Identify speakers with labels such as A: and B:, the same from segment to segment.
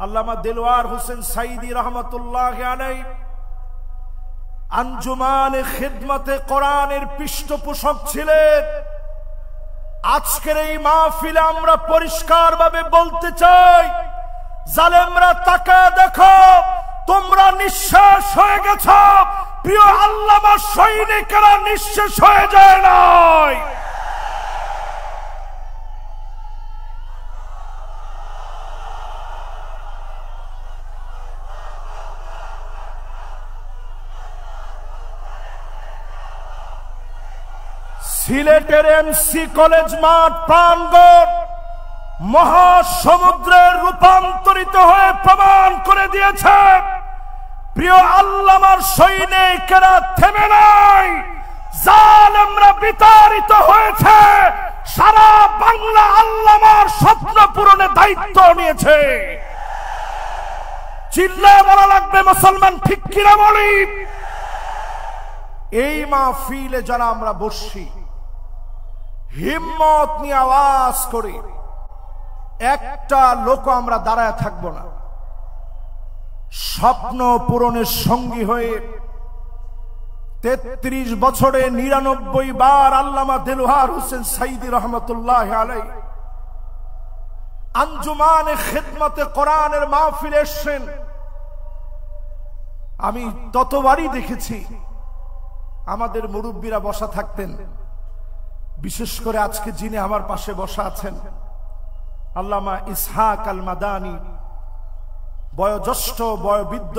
A: আল্লামা দেলোয়ার হোসেন সাইদি রহমতুল্লাহ আলাইহি আঞ্জুমানে খিদমতে কোরআনের পৃষ্ঠপোষক ছিলেন। আজকের এই মাহফিলে আমরা পরিষ্কারভাবে বলতে চাই, জালেমরা তাকায় দেখো, তোমরা নিঃশেষ হয়ে গেছো, প্রিয় আল্লামা সৈনিকেরা নিঃশেষ হয়ে যায় নাই। সিলেটের এমসি কলেজ মাঠ প্রাঙ্গণ মহাসমুদ্রে রূপান্তরিত হয়ে প্রমাণ করে দিয়েছে, প্রিয় আল্লামার সৈনিকেরা থেমে নাই, জালেমরা বিতাড়িত হয়েছে, সারা বাংলা আল্লামার স্বপ্ন পূরণের দায়িত্ব নিয়েছে। চিল্লায় বলা লাগবে মুসলমান, ঠিক কিনা বলি? এই মাহফিলে যারা আমরা বসছি, হিম্মত নিয়ে আওয়াজ করে একটা লোক আমরা দাঁড়ায় থাকবো না। স্বপ্ন পূরণের সঙ্গী হয়ে 33 বছরে 99 বার আল্লামা দেলোয়ার হোসেন সাইদি রহমতুল্লাহ আলাইহি আঞ্জুমানে খিদমতে কোরআনের মাহফিলে এসেছেন। আমি ততবারই দেখেছি আমাদের মুরব্বীরা বসা থাকতেন, বিশেষ করে আজকে যিনি আমার পাশে বসা আছেন আল্লামা ইসহাক আল মাদানী, বয়োজ্যেষ্ঠ বয়োবৃদ্ধ,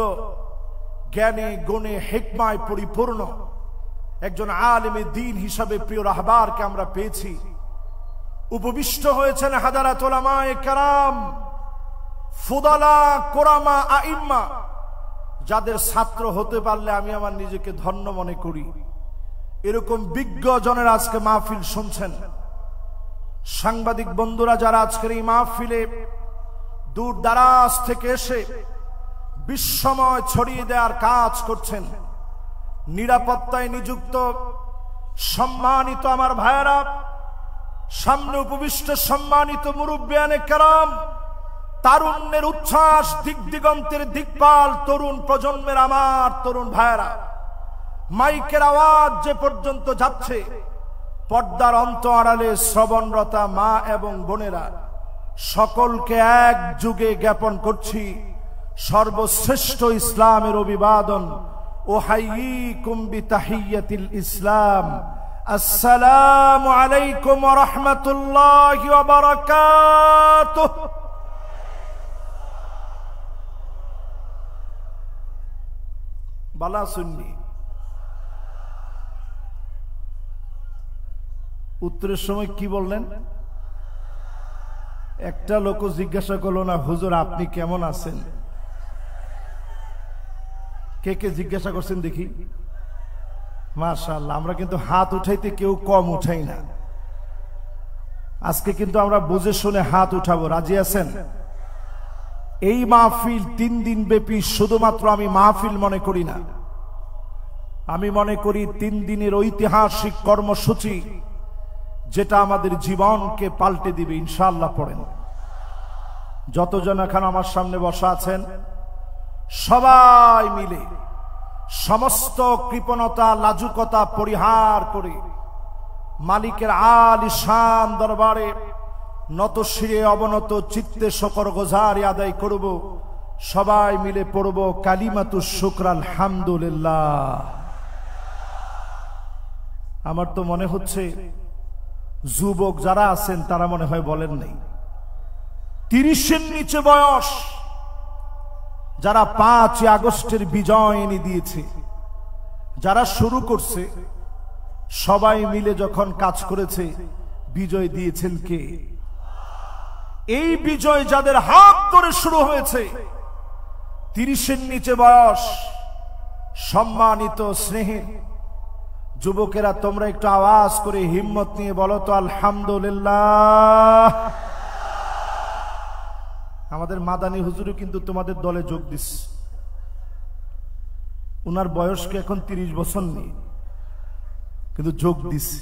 A: জ্ঞানে গুণে হিকমায় পরিপূর্ণ একজন আলেমে দ্বীন হিসাবে প্রিয় রাহবারকে আমরা পেয়েছি। উপবিষ্ট হয়েছেন হাজারাত উলামায়ে কেরাম, ফুদালা, কোরামা, আইম্মা, যাদের ছাত্র হতে পারলে আমি আমার নিজেকে ধন্য মনে করি। এরকম বিজ্ঞ জনের আজকে মাহফিল শুনছেন। সাংবাদিক বন্ধুরা যারা আজকের এই মাহফিলে দূর দারাজ থেকে এসে বিস্ময় ছড়িয়ে দেওয়ার কাজ করছেন, নিরাপত্তায় নিযুক্ত সম্মানিত আমার ভাইয়েরা, সামনে উপবিষ্ট সম্মানিত মুরব্বিয়ানে কেরাম, তারুণ্যের উচ্ছ্বাস, দিক দিগন্তের দিকপাল তরুণ প্রজন্মের আমার তরুণ ভাইয়েরা, মাইকের আওয়াজ যে পর্যন্ত যাচ্ছে, পর্দার অন্ত আড়ালে শ্রবণরতা মা এবং বোনেরা, সকলকে এক যুগে জ্ঞাপন করছি সর্বশ্রেষ্ঠ ইসলামের অভিবাদন, উহাইয়িকুম বিতাহিয়্যাতিল ইসলাম, আসসালামু আলাইকুম ওয়া রাহমাতুল্লাহি ওয়া বারাকাতুহু। বালা সুন্নি উত্তরের সময় কি বললেন? একটা লোক জিজ্ঞাসা করলো না, হুজুর আপনি কেমন আছেন? কে কে জিজ্ঞাসা করছেন দেখি? মাশাআল্লাহ, আমরা কিন্তু হাত উঠাইতে কেউ কম উঠাই না। আজকে কিন্তু আমরা বুঝে শুনে হাত উঠাবো। রাজি আছেন? এই মাহফিল 3 দিন ব্যাপী শুধুমাত্র আমি মাহফিল মনে করি না, আমি মনে করি 3 দিনের ঐতিহাসিক কর্মসূচি, যেটা আমাদের জীবনকে পাল্টে দিবে ইনশাআল্লাহ। পড়েন, যতজন এখন আমার সামনে বসা আছেন সবাই মিলে সমস্ত কৃপণতা, লাজুকতা পরিহার করে মালিকের আলিশান দরবারে নতশিরে অবনত চিত্তে শকর গুজারি আদায় করব। সবাই মিলে পড়ব কালিমাতুশ শুকর আলহামদুলিল্লাহ। আমার তো মনে হচ্ছে যুবক যারা আছেন তারা মনে হয় বলেন নাই। 30-এর নিচে বয়স যারা 5 আগস্টের বিজয় এনে দিয়েছে, যারা শুরু করছে, সবাই মিলে যখন কাজ করেছে, বিজয় দিয়েছেন কে? এই বিজয় যাদের হাত ধরে শুরু হয়েছে, 30-এর নিচে বয়স, সম্মানিত স্নেহের যুবকেরা, তোমরা একটু আওয়াজ করে হিম্মত নিয়ে বলো তো আলহামদুলিল্লাহ। আমাদের মাদানী হুজুরও কিন্তু তোমাদের দলে যোগ দিচ্ছে। উনার বয়স কি এখন 30 বছর নেই, কিন্তু যোগ দিছে,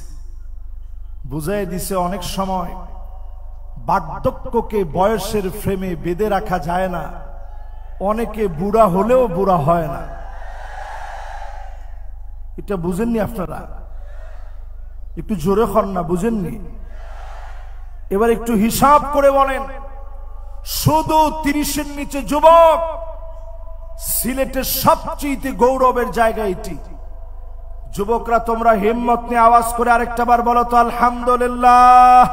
A: বুঝাই দিছে অনেক সময় বার্ধক্যকে বয়সের ফ্রেমে বেঁধে রাখা যায় না, অনেকে বুড়া হলেও বুড়া হয় না। এটা বুঝেননি আপনারা? একটু জোরে হন না, বুঝেননি? এবার একটু হিসাব করে বলেন, শুধু 30-এর নিচে যুবক সিলেটের সবচেয়ে গৌরবের জায়গা এটি। যুবকরা তোমরা হিম্মত নিয়ে আওয়াজ করে আরেকটা বার বলো তো আলহামদুলিল্লাহ।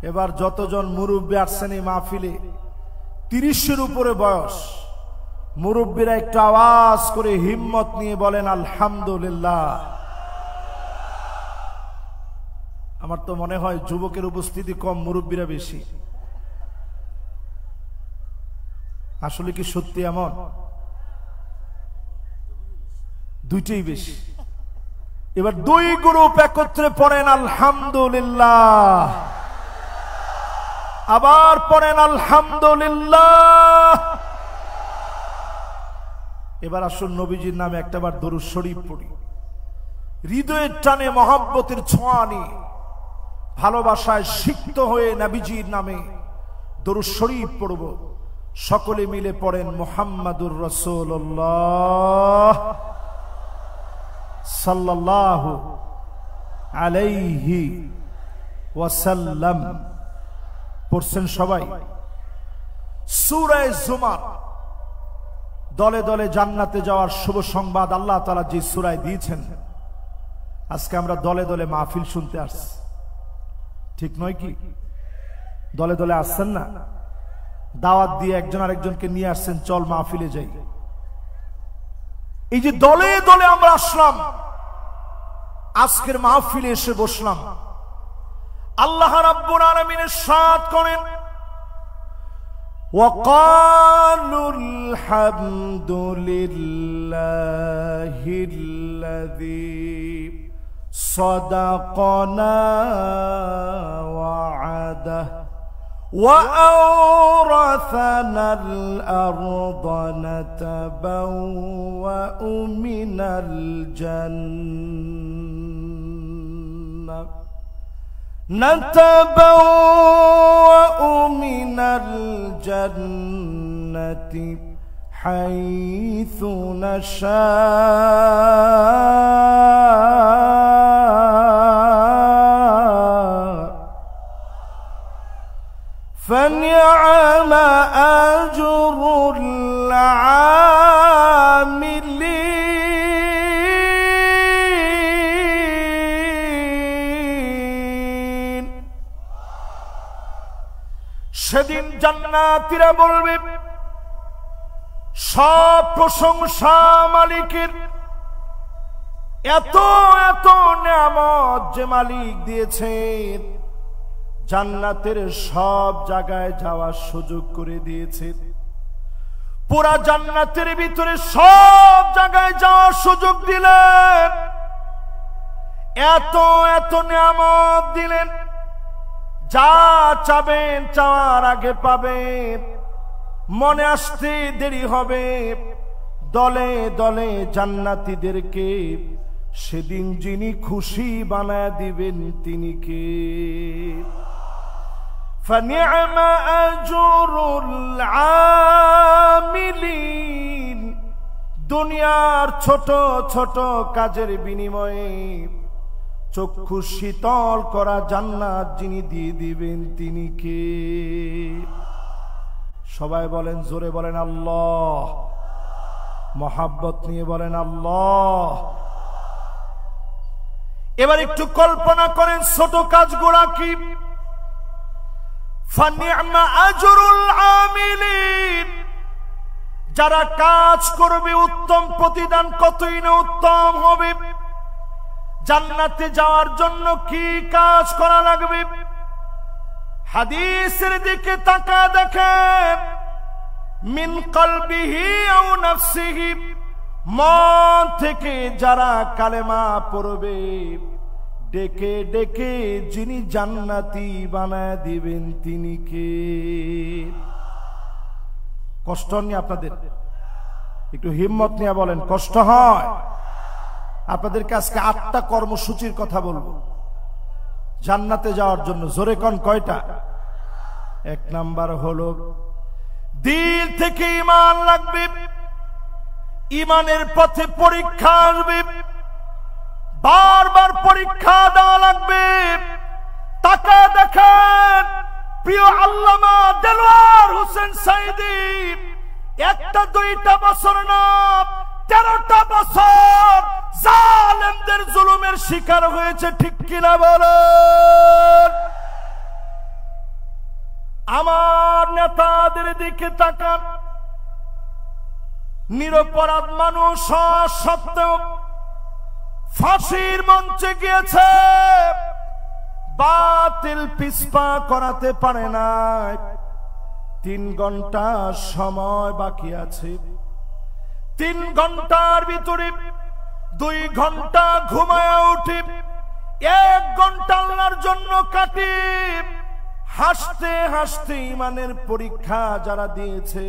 A: এবার যতজন মুরব্বী আসছেন এই মাহফিলে 30-এর উপরে বয়স, মুরব্বীরা একটু আওয়াজ করে হিম্মত নিয়ে বলেন আলহামদুলিল্লাহ। আমার তো মনে হয় যুবকের উপস্থিতি কম, মুরব্বীরা বেশি। আসলে কি সত্যি এমন? দুইটাই বেশি। এবার দুই গ্রুপ একত্রে পড়েন আলহামদুলিল্লাহ, আবার পড়েন আলহামদুলিল্লাহ। এবার আসুন নবীজির নামে একটাবার দরুদ শরীফ পড়ি। হৃদয়ের টানে মহব্বতের ছোঁয়া নিয়ে ভালোবাসায় সিক্ত হয়ে নবীজির নামে দরুদ শরীফ পড়ব। সকলে মিলে পড়েন মুহাম্মাদুর রাসূলুল্লাহ সাল্লাল্লাহু আলাইহি ওয়াসাল্লাম। পড়ছেন সবাই? সূরা জুমার দলে দলে জান্নাতে যাওয়ার শুভ সংবাদ আল্লাহ তাআলা যে সূরায় দিয়েছেন, আজকে আমরা দলে দলে মাহফিল শুনতে আসছি, ঠিক নয় কি? দলে দলে আসছেন না? দাওয়াত দিয়ে একজন আরেকজনকে নিয়ে আসছেন, চল মাহফিলে যাই। এই যে দলে দলে আমরা আসলাম, আজকের মাহফিলে এসে বসলাম, আল্লাহ রাব্বুল আলামিন ইরশাদ করেন, وقالوا الحمد لله الذي صدقنا وعده وأورثنا الأرض نتبوأ من الجنة حيث نشاء فنعم أجر العاملين। সেদিন জান্নাতীরা বলবে, সব প্রশংসা মালিকের, এত এত নিয়ামত যে মালিক দিয়েছেন, জান্নাতের সব জায়গায় যাওয়ার সুযোগ করে দিয়েছে। পুরা জান্নাতের ভিতরে সব জায়গায় যাওয়ার সুযোগ দিলেন, এত এত নিয়ামত দিলেন, যা চাবেন চাওয়ার আগে পাবেন, মনে আসতে দেরি হবে। দলে দলে জান্নাতীদেরকে সেদিন যিনি খুশি বানায় দিবেন তিনি কে? فنعم أجر العاملين। দুনিয়ার ছোট ছোট কাজের বিনিময়ে চক্ষু শীতল করা জান্নাত যিনি দিয়ে দিবেন তিনি কে? সবাই বলেন, জোরে বলেন আল্লাহ। মহাব্বত নিয়ে বলেন আল্লাহ। এবার একটু কল্পনা করেন ছোট কাজগুলা কি। ফানি'মা আজরুল আমিলিন, যারা কাজ করবে উত্তম প্রতিদান কতই না উত্তম হবে। জান্নাতে যাওয়ার জন্য কি কাজ করা লাগবে? হাদিসের দিকে তাকায় দেখেন, মিন কলবিহি আও নাফসিহি, মন থেকে যারা কালেমা পড়বে, ডেকে ডেকে যিনি জান্নাতি বানায় দিবেন তিনি কে? কষ্ট নিয়ে আপনাদের একটু হিম্মত নিয়ে বলেন, কষ্ট হয়? আপনাদেরকে আজকে 8টা কর্মসূচির কথা বলবো জান্নাতে যাওয়ার জন্য। জোরে কোন কয়টা? 1 নাম্বার হলো দিল থেকে ঈমান লাগবে, ঈমানের পথে পরীক্ষা আসবে, বারবার পরীক্ষা দেওয়া লাগবে। তাকে দেখেন প্রিয় আল্লামা দেলোয়ার হোসেন সাঈদী একটা দুইটা বছর না 13টা বছর জালেমদের জুলুমের শিকার হয়েছে, ঠিক কিনা বলেন? আমার নেতাদের দিকে তাকান, নিরপরাধ মানুষ সত্ত্বেও ফাঁসির মঞ্চে গিয়েছে, বাতিল পিছপা করাতে পারে না। 3 ঘন্টা সময় বাকি আছে, 3 ঘন্টার ভিতরে 2 ঘন্টা ঘুমায় উঠি, 1 ঘন্টা আল্লাহর জন্য কাটি। হাসতে হাসতে ঈমানের পরীক্ষা যারা দিয়েছে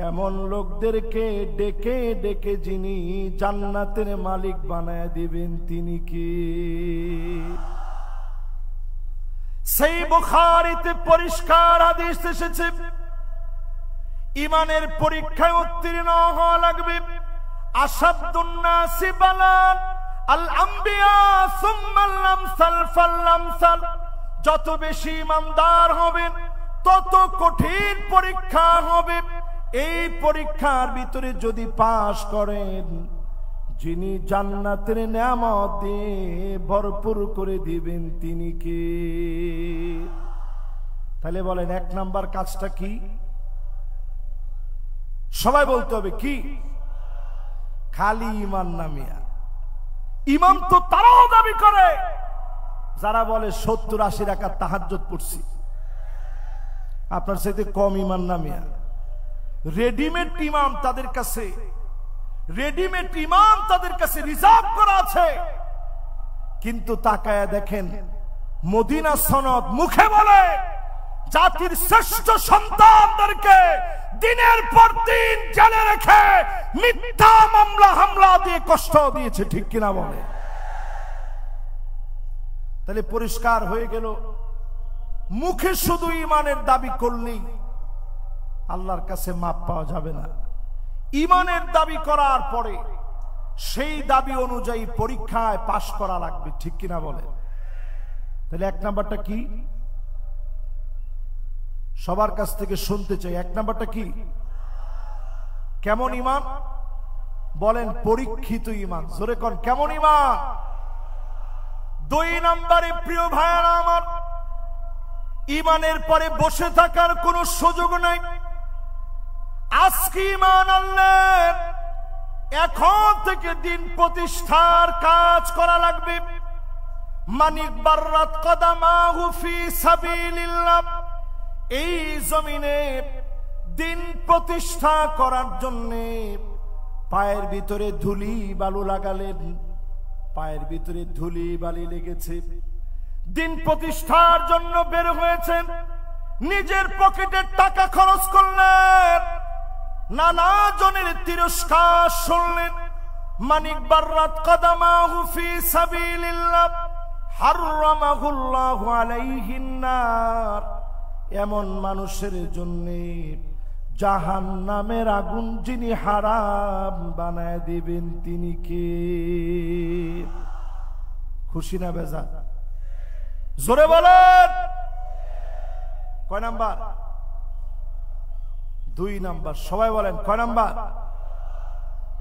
A: এমন লোকদেরকে ডেকে ডেকে যিনি জান্নাতের মালিক বানায় দিবেন তিনি কি? সেই বুখারীতে পরিষ্কার হাদিস এসেছে, ঈমানের পরীক্ষায় উত্তীর্ণ হওয়া লাগবে। আশাদ্দুন নাসি বালান আল আম্বিয়া সুম্মাল আমসাল ফাল আমসাল। যত বেশি ঈমানদার হবেন তত কঠিন পরীক্ষা হবে। এই পরীক্ষার ভিতরে যদি পাশ করেন, যিনি জান্নাতের নিয়ামত দিয়ে ভরপুর করে দিবেন তিনি কে? তাহলে বলেন 1 নাম্বার কাজটা কি? সবাই বলতে হবে কি? খালি ঈমান না মিয়া। ঈমান তো তারাও দাবি করে যারা বলে 70-80 রাকাত তাহাজ্জুদ পড়ছি। আপনার সাথে কম ঈমান না মিয়া। রেডিমেড ইমাম তাদের কাছে, রেডিমেড ইমাম তাদের কাছে রিজার্ভ করা আছে। কিন্তু তাকায় দেখেন মদিনা সনদ মুখে বলে জাতির শ্রেষ্ঠ সন্তানদেরকে দিনের পর দিন জেলে রেখে মিথ্যা মামলা হামলা দিয়ে কষ্ট দিয়েছে, ঠিক কিনা বলে? তাহলে পরিষ্কার হয়ে গেল, মুখে শুধু ঈমানের দাবি করলেই আল্লাহর কাছে মাপ পাওয়া যাবে না। ঈমানের দাবি করার পরে সেই দাবি অনুযায়ী পরীক্ষায় পাশ করা লাগবে, ঠিক কিনা বলে? তাহলে 1 নাম্বারটা কি? সবার কাছ থেকে শুনতে চাই, 1 নাম্বারটা কি? কেমন ঈমান? বলেন পরীক্ষিত ঈমান। জোরে কোন কেমন ঈমান? 2 নম্বরে প্রিয় ভাইরা আমার, ঈমানের পরে বসে থাকার কোনো সুযোগ নাই। আজকে ঈমান আনলেন, এখন থেকে দিন প্রতিষ্ঠার কাজ করা লাগবে। মানিক বাররাত কদামাহু ফি সাবিলিল্লাহ। এই জমিনে দিন প্রতিষ্ঠা করার জন্য পায়ের ভিতরে ধুলি বালু লাগালেন, পায়ের ভিতরে ধুলি বালি লেগেছে। দিন প্রতিষ্ঠার জন্য বের হয়েছেন, নিজের পকেটের টাকা খরচ করলেন, নানা জনের তিরস্কার শুনলেন। মানিক বাররাত কদামাহু ফি সাবিলিল্লাহ হারামাহুল্লাহু আলাইহিন নার। এমন মানুষের জন্য জাহান্নামের আগুন যিনি হারাম বানায় দিবেন তিনি কে? খুশি না বেজার? জোরে বলেন। কয় নাম্বার? 2 নাম্বার। সবাই বলেন কয় নাম্বার?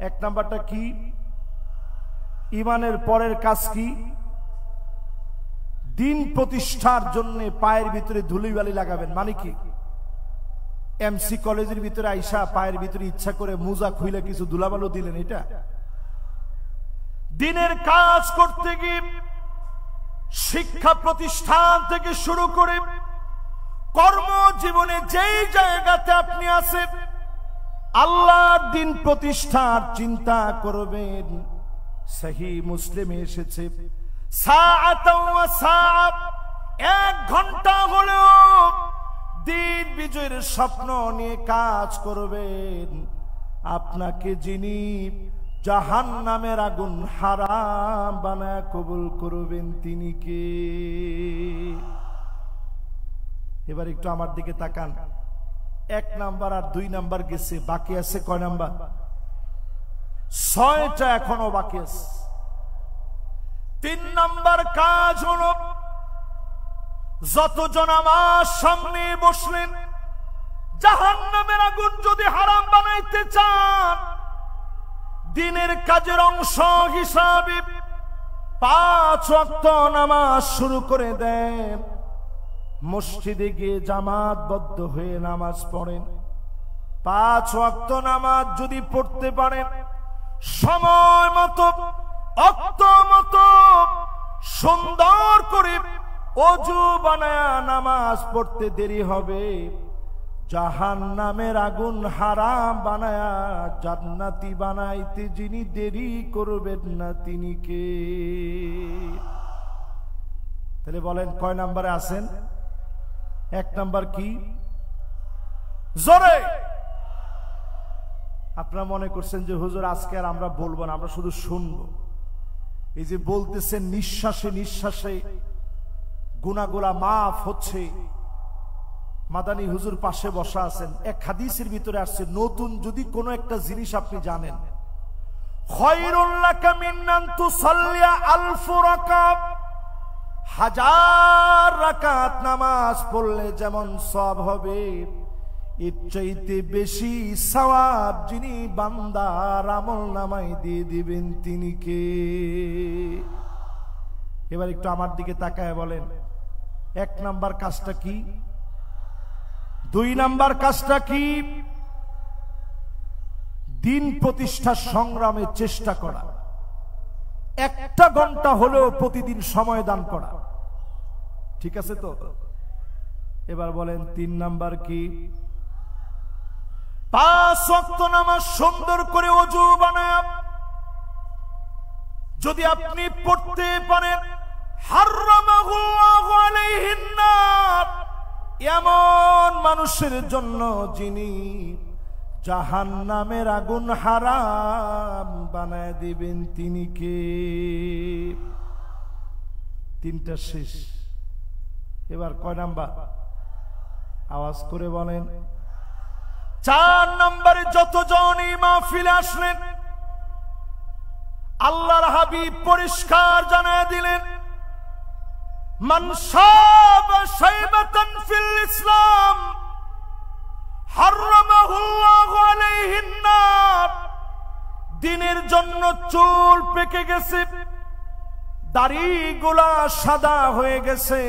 A: 1 নাম্বারটা কি? ঈমানের পরের কাজ কি? দিন প্রতিষ্ঠার জন্য পায়ের ভিতরে ধুলিবালি লাগাবেন। মানে কি? এমসি কলেজের ভিতরে আইসা পায়ের ভিতরে ইচ্ছা করে মোজা খুইলে কিছু ধুলাবালু দিলেন, এটা? দিনের কাজ করতে গিয়ে শিক্ষা প্রতিষ্ঠান থেকে শুরু করে কর্মজীবনে যেই জায়গাতে আপনি আছেন, আল্লাহর দিন প্রতিষ্ঠার চিন্তা করবেন। সহিহ মুসলিমে এসেছে, সাআতাও ওয়া সাআ, 1 ঘন্টা হলেও দিন বিজয়ের স্বপ্ন নিয়ে কাজ করবেন। আপনাকে যিনি জাহান্নামের আগুন হারাম বানায় কবুল করবেন তিনি কে? এবার একটু আমার দিকে তাকান। 1 নাম্বার আর 2 নাম্বার গেছে, বাকি আছে কয় নাম্বার? 6টা এখনো বাকি আছে। 3 নাম্বার কাজ হলো যতজন আমার সামনে বসলেন জাহান্নামের আগুন যদি হারাম বানাইতে চান, দিনের কাজের অংশ হিসাবে 5 ওয়াক্ত নামাজ শুরু করে দেন। মসজিদে গিয়ে জামাতবদ্ধ হয়ে নামাজ পড়েন। 5 ওয়াক্ত নামাজ যদি পড়তে পারেন, সময় মতো ওয়াক্ত মতো সুন্দর করে ওযু বানায়া নামাজ পড়তে দেরি হবে, জাহান্নামের আগুন হারাম বানায়া জান্নাতি বানাইতে যিনি দেরি করবেন না তিনি কে? তাহলে বলেন কয় নাম্বারে আছেন? 1 নাম্বার কি? জোরে। আপনারা মনে করছেন যে হুজুর আজকে আর আমরা বলবো না, আমরা শুধু শুনবো। এই যে বলতেছেন নিঃশ্বাসে নিঃশ্বাসে গুনাহগুলা মাফ হচ্ছে। মাদানী হুজুর পাশে বসা আছেন, এক হাদিসের ভিতরে আসছে নতুন যদি কোনো একটা জিনিস আপনি জানেন, খায়রুল লাকা মিন আন তুসাল্লিয়া আলফ রাকাত, 1000 রাকাত নামাজ পড়লে যেমন সওয়াব হবে, এর চাইতে বেশি সওয়াব যিনি বান্দার আমলনামায় দিয়ে দিবেন তিনি কে? এবার একটু আমার দিকে তাকায় বলেন 1 নাম্বার কাজটা কি, 2 নাম্বার কাজটা কি? দিন প্রতিষ্ঠার সংগ্রামে চেষ্টা করা, 1 ঘন্টা হলেও প্রতিদিন সময় দান করা, ঠিক আছে তো? এবার বলেন 3 নাম্বার কি? 5 ওয়াক্ত নামাজ সুন্দর করে ওযু বানায়া যদি আপনি পড়তে পারেন, হারামাহুল্লাহু আলাইহিন নার, এমন মানুষের জন্য যিনি জাহান্নামের আগুন হারাম বানায় দিবেন তিনি কে? 3টা শেষ। এবার কয় নাম্বার? আওয়াজ করে বলেন। 4 নম্বরে যতজন এই মাহফিলে আসলেন, আল্লাহর হাবিব পরিষ্কার জানায় দিলেন, মান শাবা শাইবাতান ফিল ইসলাম হারামাহুল্লাহু আলাইহিন নার। দিনের জন্য চুল পেকে গেছে, দাড়িগুলা সাদা হয়ে গেছে,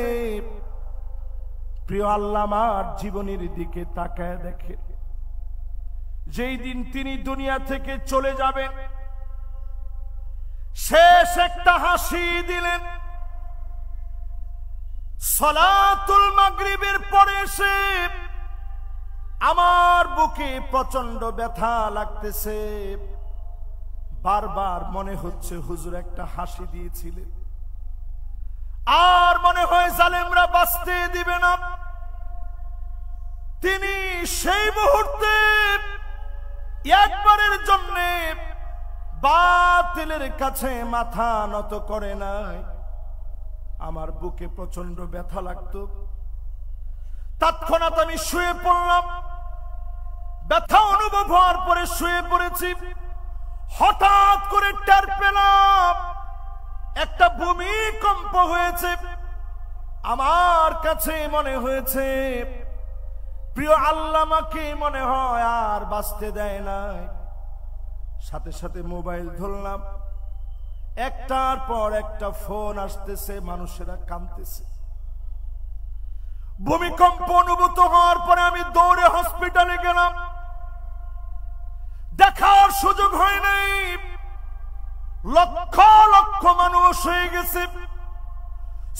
A: প্রিয় আল্লাহ আমার জীবনের দিকে তাকায় দেখে, যেই দিন তিনি দুনিয়া থেকে চলে যাবেন, শেষ একটা হাসি দিলেন। সালাতুল মাগরিবের পরে এসে আমার বুকে প্রচন্ড ব্যথা লাগতেছে, বারবার মনে হচ্ছে হুজুর একটা হাসি দিয়েছিলেন, আর মনে হয় জালেমরা বাঁচতে দিবে না। তিনি সেই মুহূর্তে একবারের জন্য বাতিলের কাছে মাথা নত করে নাই। আমার বুকে প্রচন্ড ব্যথা লাগতো, তৎক্ষণাৎ আমি শুয়ে পড়লাম। ব্যথা অনুভব হওয়ার পরে শুয়ে পড়েছি, হঠাৎ করে টের পেলাম একটা ভূমিকম্প হয়েছে। আমার কাছে মনে হয়েছে প্রিয় আল্লাহ আমাকে মনে হয় আর বাঁচতে দেয় নাই। সাথে সাথে মোবাইল ধরলাম, একটার পর একটা ফোন আসতেছে, মানুষেরা কাঁদতেছে। ভূমিকম্প অনুভূত হওয়ার পরে আমি দৌড়ে হসপিটালে গেলাম, দেখার সুযোগ হয় নাই। লক্ষ লক্ষ মানুষ হয়ে গেছে।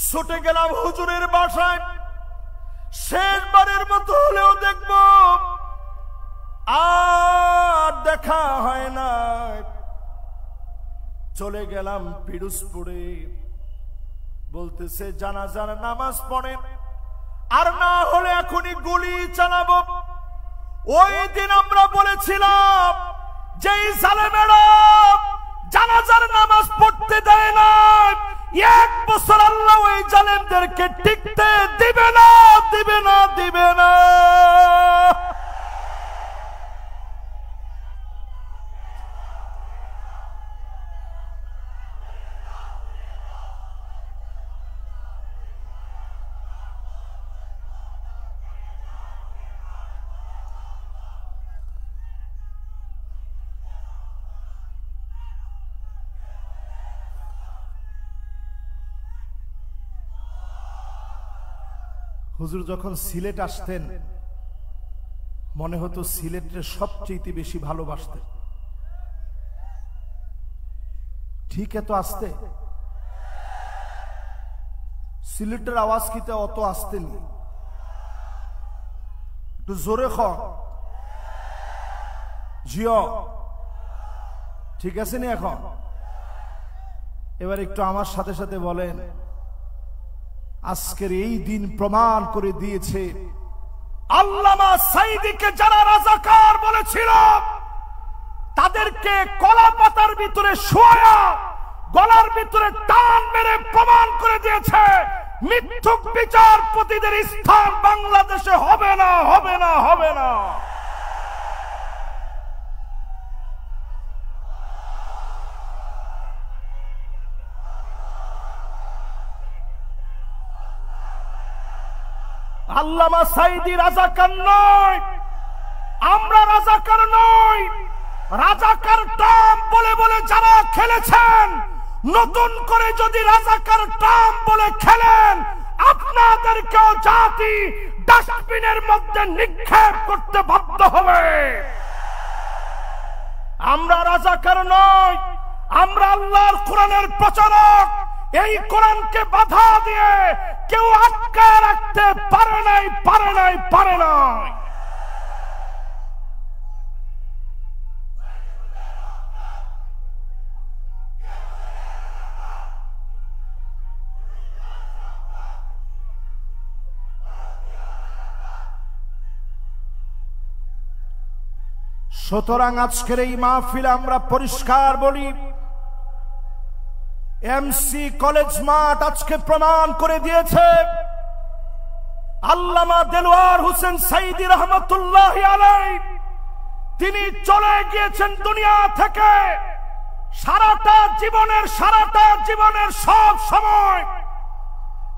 A: ছুটে গেলাম হুজুরের বাসায়, শেষবারের মতো হলেও দেখব, আর দেখা হয় না। চলে গেলাম পিরোজপুরে, বলতেছে জানাজার নামাজ পড়েন, আর না হলে এখনই গুলি চালাবো। ওই দিন আমরা বলেছিলাম যে জালেমেরা জানাজার নামাজ পড়তে দেয় না, 1 বছর আল্লাহ ওই জালেমদেরকে টিকতে দিবে না, দিবে না, দিবে না। হুজুর যখন সিলেট আসতেন মনে হতো সিলেটের সবচেয়ে বেশি ভালোবাসতেন। ঠিক এত আসতে সিলেটের আওয়াজ কিতে অত আসতেনি, একটু জোরে খ জিও, ঠিক আছে নি? এখন এবার একটু আমার সাথে সাথে বলেন, আজকের এই দিন প্রমাণ করে দিয়েছে আল্লামা সাঈদীকে যারা রাজাকার বলেছিল তাদেরকে কলা পাতার ভিতরে শোয়া গলার ভিতরে টান মেরে প্রমাণ করে দিয়েছে মিথ্যুক বিচারপতিদের স্থান বাংলাদেশে হবে না, হবে না, হবে না। আল্লামা সাঈদী রাজাকার নয়, আমরা রাজাকার নই। রাজাকার টার্ম বলে বলে যারা খেলেছেন, নতুন করে যদি রাজাকার টার্ম বলে খেলেন আপনাদেরকেও জাতি ডাস্টবিনের মধ্যে নিক্ষেপ করতে বাধ্য হবে। আমরা রাজাকার নই, আমরা আল্লাহর কোরআনের প্রচারক। এই কোরআনকে বাধা দিয়ে কেউ আটকায় রাখতে পারে নাই, পারে নাই, পারে নাই। সুতরাং আজকের এই মাহফিলে আমরা পরিষ্কার বলি, এমসি কলেজ মাঠ আজকে প্রমাণ করে দিয়েছে আল্লামা দেলোয়ার হোসেন সাঈদী রহমাতুল্লাহি আলাইহি তিনি চলে গিয়েছেন দুনিয়া থেকে। সারাটা জীবনের সব সময়,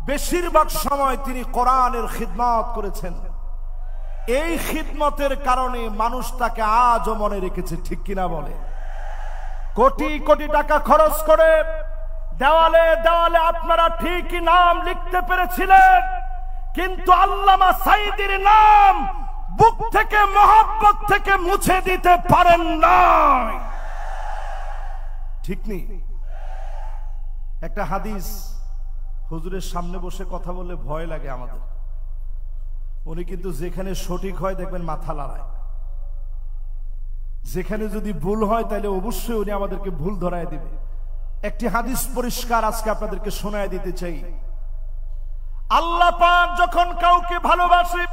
A: বেশিরভাগ সময় তিনি কোরআনের খিদমত করেছেন। এই খিদমতের কারণে মানুষ তাকে আজও মনে রেখেছে, ঠিক কিনা বলে? কোটি কোটি টাকা খরচ করে দেওয়ালে দেওয়ালে আপনারা ঠিকই নাম লিখতে পেরেছিলেন, কিন্তু আল্লামা সাঈদীর নাম বুক থেকে মহব্বত থেকে মুছে দিতে পারেন নাই, ঠিক নেই? একটা হাদিস, হুজুরের সামনে বসে কথা বললে ভয় লাগে আমাদের। উনি কিন্তু যেখানে সঠিক হয় দেখবেন মাথা লড়ায়, যেখানে যদি ভুল হয় তাহলে অবশ্যই উনি আমাদেরকে ভুল ধরায় দিবে। একটি হাদিস পরিষ্কার আজকে আপনাদেরকে শোনায় দিতে চাই। আল্লাহ পাক যখন কাউকে ভালোবাসে,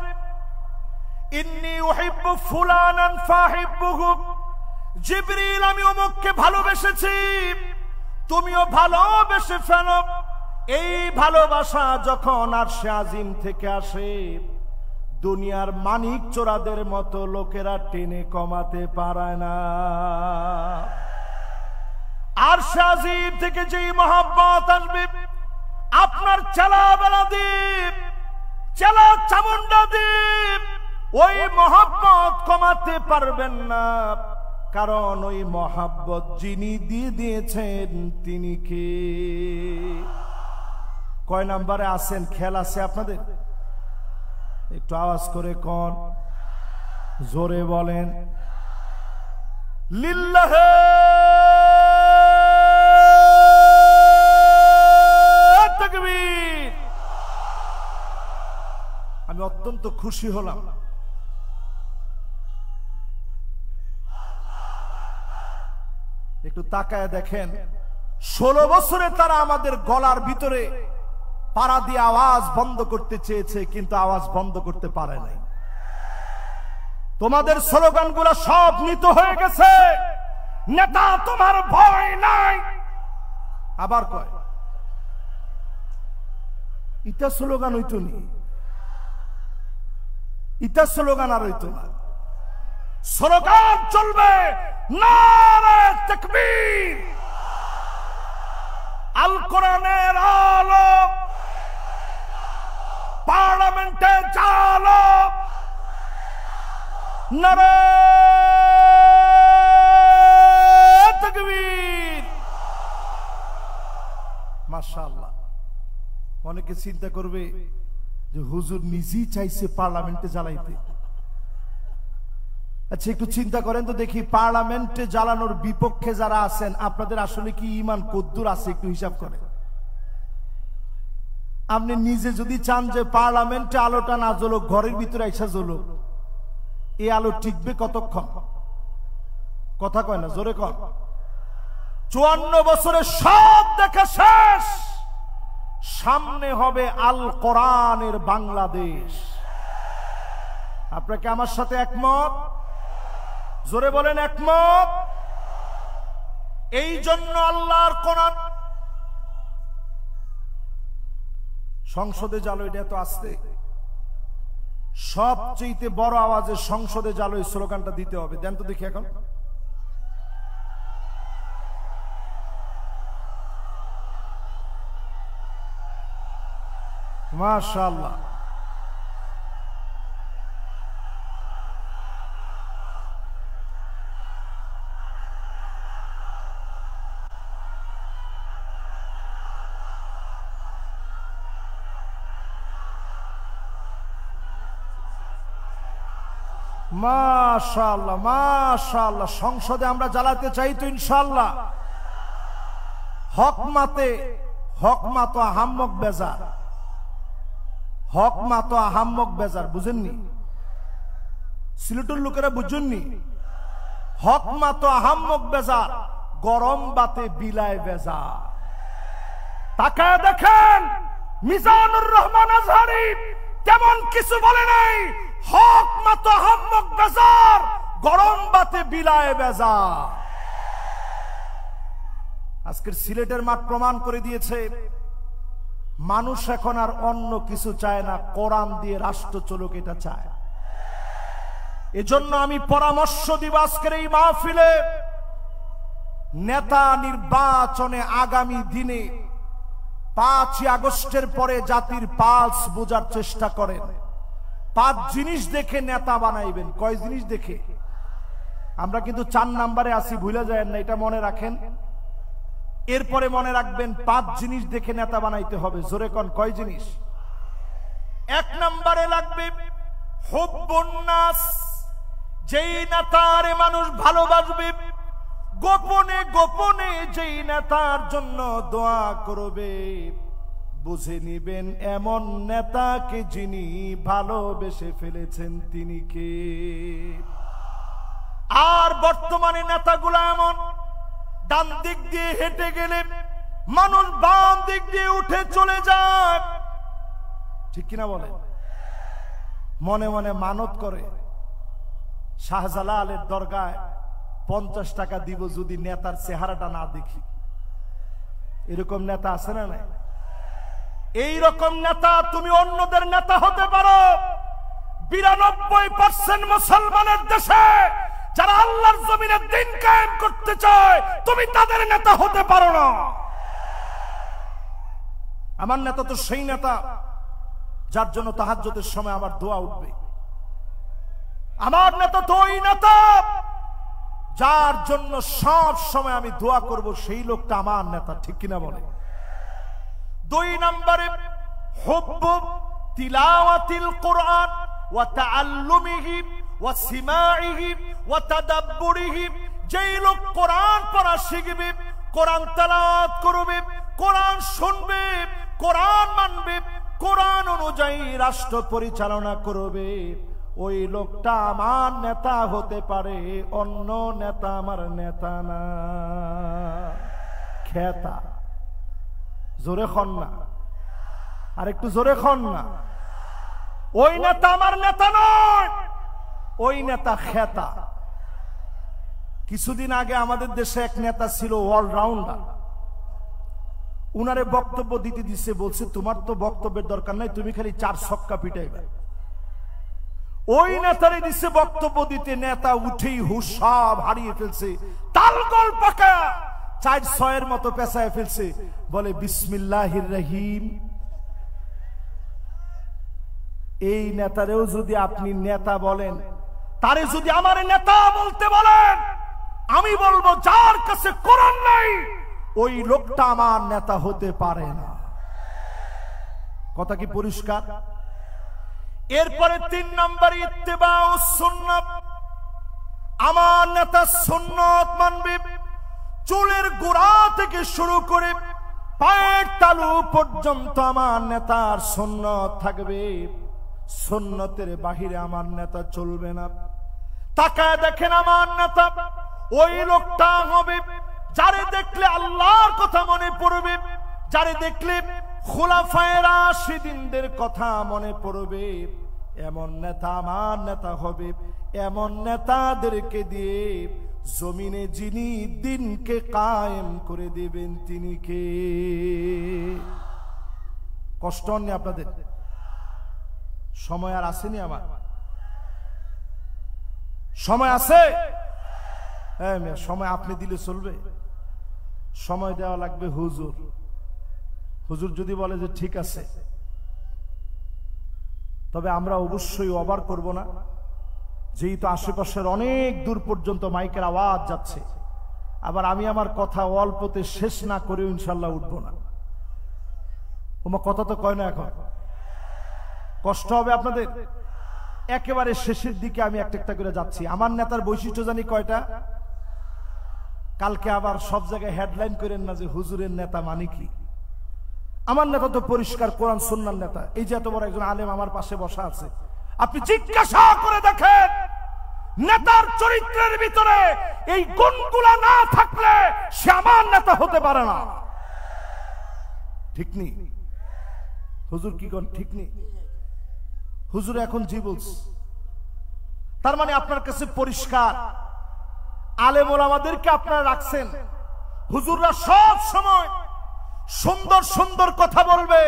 A: ইন্নী উহিব্বু ফুলানান ফাহিব্বুহু, জিবরিল আমি অমুককে ভালোবেসেছি, তুমিও ভালোবেসে ফেলো। এই ভালোবাসা যখন আরশে আজিম থেকে আসে, দুনিয়ার মানিক চোরাদের মতো লোকেরা টেনে কমাতে পারে না। আরশে আজিম থেকে যেই মহব্বত আসবে, আপনার চেলা বেলা দ্বীপ, চেলা চামুন্ডা দ্বীপ, ওই মহব্বত কমাতে পারবেন না। কারণ ওই মহব্বত যিনি দিয়ে দিয়েছেন তিনি কে? কয় নাম্বারে আছেন? খেয়াল আছে আপনাদের? একটু আওয়াজ করে কোন, জোরে বলেন লিল্লাহে তাকবীর। আমি অত্যন্ত খুশি হলাম। একটু তাকায় দেখেন, 16 বছরে তারা আমাদের গলার ভিতরে পাড়া দিয়ে আওয়াজ বন্ধ করতে চেয়েছে, কিন্তু আওয়াজ বন্ধ করতে পারে নাই। তোমাদের স্লোগানগুলো সব নিত হয়ে গেছে। নেতা তোমার ভয় নাই, আবার কয় ইটা স্লোগান হইতো নি, ইটা স্লোগান আর হইতো না। স্লোগান চলবে নারে তাকবীর, আল কোরআনের আলো, পার্লামেন্টে জালো, নারে তাকবীর। মাশাআল্লাহ। অনেকে চিন্তা করবে যে হুজুর নিজেই চাইছে পার্লামেন্টে জ্বালাইতে। আচ্ছা একটু চিন্তা করেন তো দেখি, পার্লামেন্টে জ্বালানোর বিপক্ষে যারা আছেন আপনাদের আসলে কি ঈমান কদ্দুর আছে একটু হিসাব করেন। আপনি নিজে যদি চান যে পার্লামেন্টে আলোটা না জ্বলুক, ঘরের ভিতরে এসে জ্বলুক, এই আলো টিকবে কতক্ষণ? কথা কয় না, জোরে কর। 54 বছরে সব দেখা শেষ, সামনে হবে আল কোরআনের বাংলাদেশ। আপনাকে আমার সাথে একমত? জোরে বলেন একমত। এই জন্য আল্লাহর কোরআন সংসদে জ্বালো, এটা তো আসতে সবচেয়ে বড় আওয়াজে সংসদে জ্বালো এই স্লোগানটা দিতে হবে। দেন তো দেখি এখন। মাশাআল্লাহ, মাশাআল্লাহ, মাশাআল্লাহ। সংসদে আমরা জ্বালাতে চাই তো ইনশাআল্লাহ। হক মা তো আহাম্মক বেজার, হক মা তো আহাম্মক বেজার, বুঝেননি? সিলেটের লোকেরা বুঝেননি? হক মা তো আহাম্মক বেজার, গরম বাতে বিলায় বেজার। তাকায় দেখেন মিজানুর রহমান আজহারি তেমন কিছু বলে নাই। হক মা তো আহাম্মক বেজার, গরম বাতে বিলায় বেজার। আজকের সিলেটের মাঠ প্রমাণ করে দিয়েছে মানুষ এখন আর অন্য কিছু চায় না, কোরআন দিয়ে রাষ্ট্র চলুক এটা চায়। এজন্য আমি পরামর্শ দিব আজকের এই মাহফিলে, নেতা নির্বাচনে আগামী দিনে 5 আগস্টের পরে জাতির পালস বোঝার চেষ্টা করেন। 5 জিনিস দেখে নেতা বানাইবেন। কয় জিনিস দেখে? আমরা কিন্তু 4 নম্বরে আসি, ভুলে যায় না, এটা মনে রাখেন। এরপরে মনে রাখবেন 5 জিনিস দেখে নেতা বানাইতে হবে। জোরে কোন, কয় জিনিস? 1 নম্বরে লাগবে হুব্বুন নাস, যেই নেতারে মানুষ ভালোবাসবে, গোপনে গোপনে যেই নেতার জন্য দোয়া করবে, বুঝে নিবেন এমন নেতাকে যিনি ভালোবেসে ফেলেছেন তিনি কে। আর বর্তমানে নেতাগুলো এমন, ডান দিক দিয়ে হেঁটে গেলে মানুষ বাম দিক দিয়ে উঠে চলে যায়, ঠিক কিনা বলে? মনে মনে মানত করে শাহজালালের দরগায় 50 টাকা দিব যদি নেতার চেহারাটা না দেখি। এরকম নেতা আছে না নাই? এই রকম নেতা তুমি অন্যদের নেতা হতে পারো। 92% মুসলমানের দেশে যারা আল্লাহর জমিনে দিন কায়েম করতে চায়, তুমি তাদের নেতা হতে পারো না। আমার নেতা তো সেই নেতা যার জন্য তাহাজ্জুদের সময় আমার দোয়া উঠবে। আমার নেতা তো ওই নেতা যার জন্য সব সময় আমি দোয়া করব, সেই লোকটা আমার নেতা, ঠিক কিনা বলে? 2 নম্বরে হুব্বু তিলাওয়াতিল কোরআন ওয়া তাআল্লুমিহি ওয়া সিমাইহি ওয়া তাদাব্বুরিহি। যেই লোক কোরআন পড়া শিখবে, কোরআন তেলাওয়াত করবে, কোরআন শুনবে, কোরআন মানবে, কোরআন অনুযায়ী রাষ্ট্র পরিচালনা করবে, ওই লোকটা আমার নেতা হতে পারে। অন্য নেতা আমার নেতা না। খেতা, জোরে খন না, আর একটু জোরে খন না। ওই নেতা আমার নেতা নয়, ওই নেতা খেতা। কিছুদিন আগে আমাদের দেশে এক নেতা ছিল অলরাউন্ডার। উনারে বক্তব্য দিতে দিচ্ছে, বলছে তোমার তো বক্তব্যের দরকার নাই, তুমি খালি 4 ছক্কা পিটাইবে। ওই নেতারে দিচ্ছে বক্তব্য দিতে, নেতা উঠেই হুশ সব হারিয়ে ফেলছে, তালগোল পাকা 4-6 মতো পেঁচায় ফেলছে। বলে বিসমিল্লাহির রহিম। এই নেতারেও যদি আপনি নেতা বলেন, তারে যদি আমার নেতা বলতে বলেন, আমি বলবো যার কাছে কোরআন নাই ওই লোকটা আমার নেতা হতে পারে না। কথা কি পরিষ্কার? এরপরে 3 নম্বর ইত্তেবাউস সুন্নাহ, আমার নেতা সুন্নত মানবে। চুলের গোড়া থেকে শুরু করে পায়ের তালু পর্যন্ত আমার নেতার সুন্নত থাকবে, সুন্নতের বাহিরে আমার নেতা চলবে না। তাকায় দেখেন আমার নেতা ওই লোকটা হবে যারে দেখলে আল্লাহর কথা মনে পড়বে, যারে দেখলে খুলাফায়ে রাশিদিনদের কথা মনে পড়বে, এমন নেতা আমার নেতা হবে। এমন নেতাদেরকে দিয়ে জমিনে যিনি দিনকে কায়েম করে দেবেন তিনি কে? কষ্ট হয়নি আপনাদের? সময় আর আসেনি? আমার সময় আছে? হ্যাঁ, সময় আপনি দিলে চলবে? সময় দেওয়া লাগবে হুজুর। হুজুর যদি বলে যে ঠিক আছে, তবে আমরা অবশ্যই ওভার করব না, যেহেতু আশেপাশের অনেক দূর পর্যন্ত মাইকের আওয়াজ যাচ্ছে। আবার আমি আমার কথা অল্পতে শেষ না করেও ইনশাল্লাহ উঠব না। তোমার কথা তো কয় না, এখন কষ্ট হবে আপনাদের। একেবারে শেষের দিকে আমি একটা একটা করে যাচ্ছি। আমার নেতার বৈশিষ্ট্য জানি কয়টা? কালকে আবার সব জায়গায় হেডলাইন করেন না যে হুজুরের নেতা মানে কি। আমার নেতা তো পরিষ্কার কোরআন সুন্নাহর নেতা। এই যে এত বড় একজন আলেম আমার পাশে বসা আছে, আপনি জিজ্ঞাসা করে দেখেন নেতার চরিত্রের ভিতরে এই গুণগুলা না থাকলে সে আমার নেতা হতে পারে না। ঠিক নেই? হুজুর কি কোন ঠিক নেই? হুজুর এখন জি বলছে, তার মানে আপনার কাছে পরিষ্কার আলেম ওলামাদেরকে আপনারা রাখছেন। হুজুররা সব সময় সুন্দর সুন্দর কথা বলবে,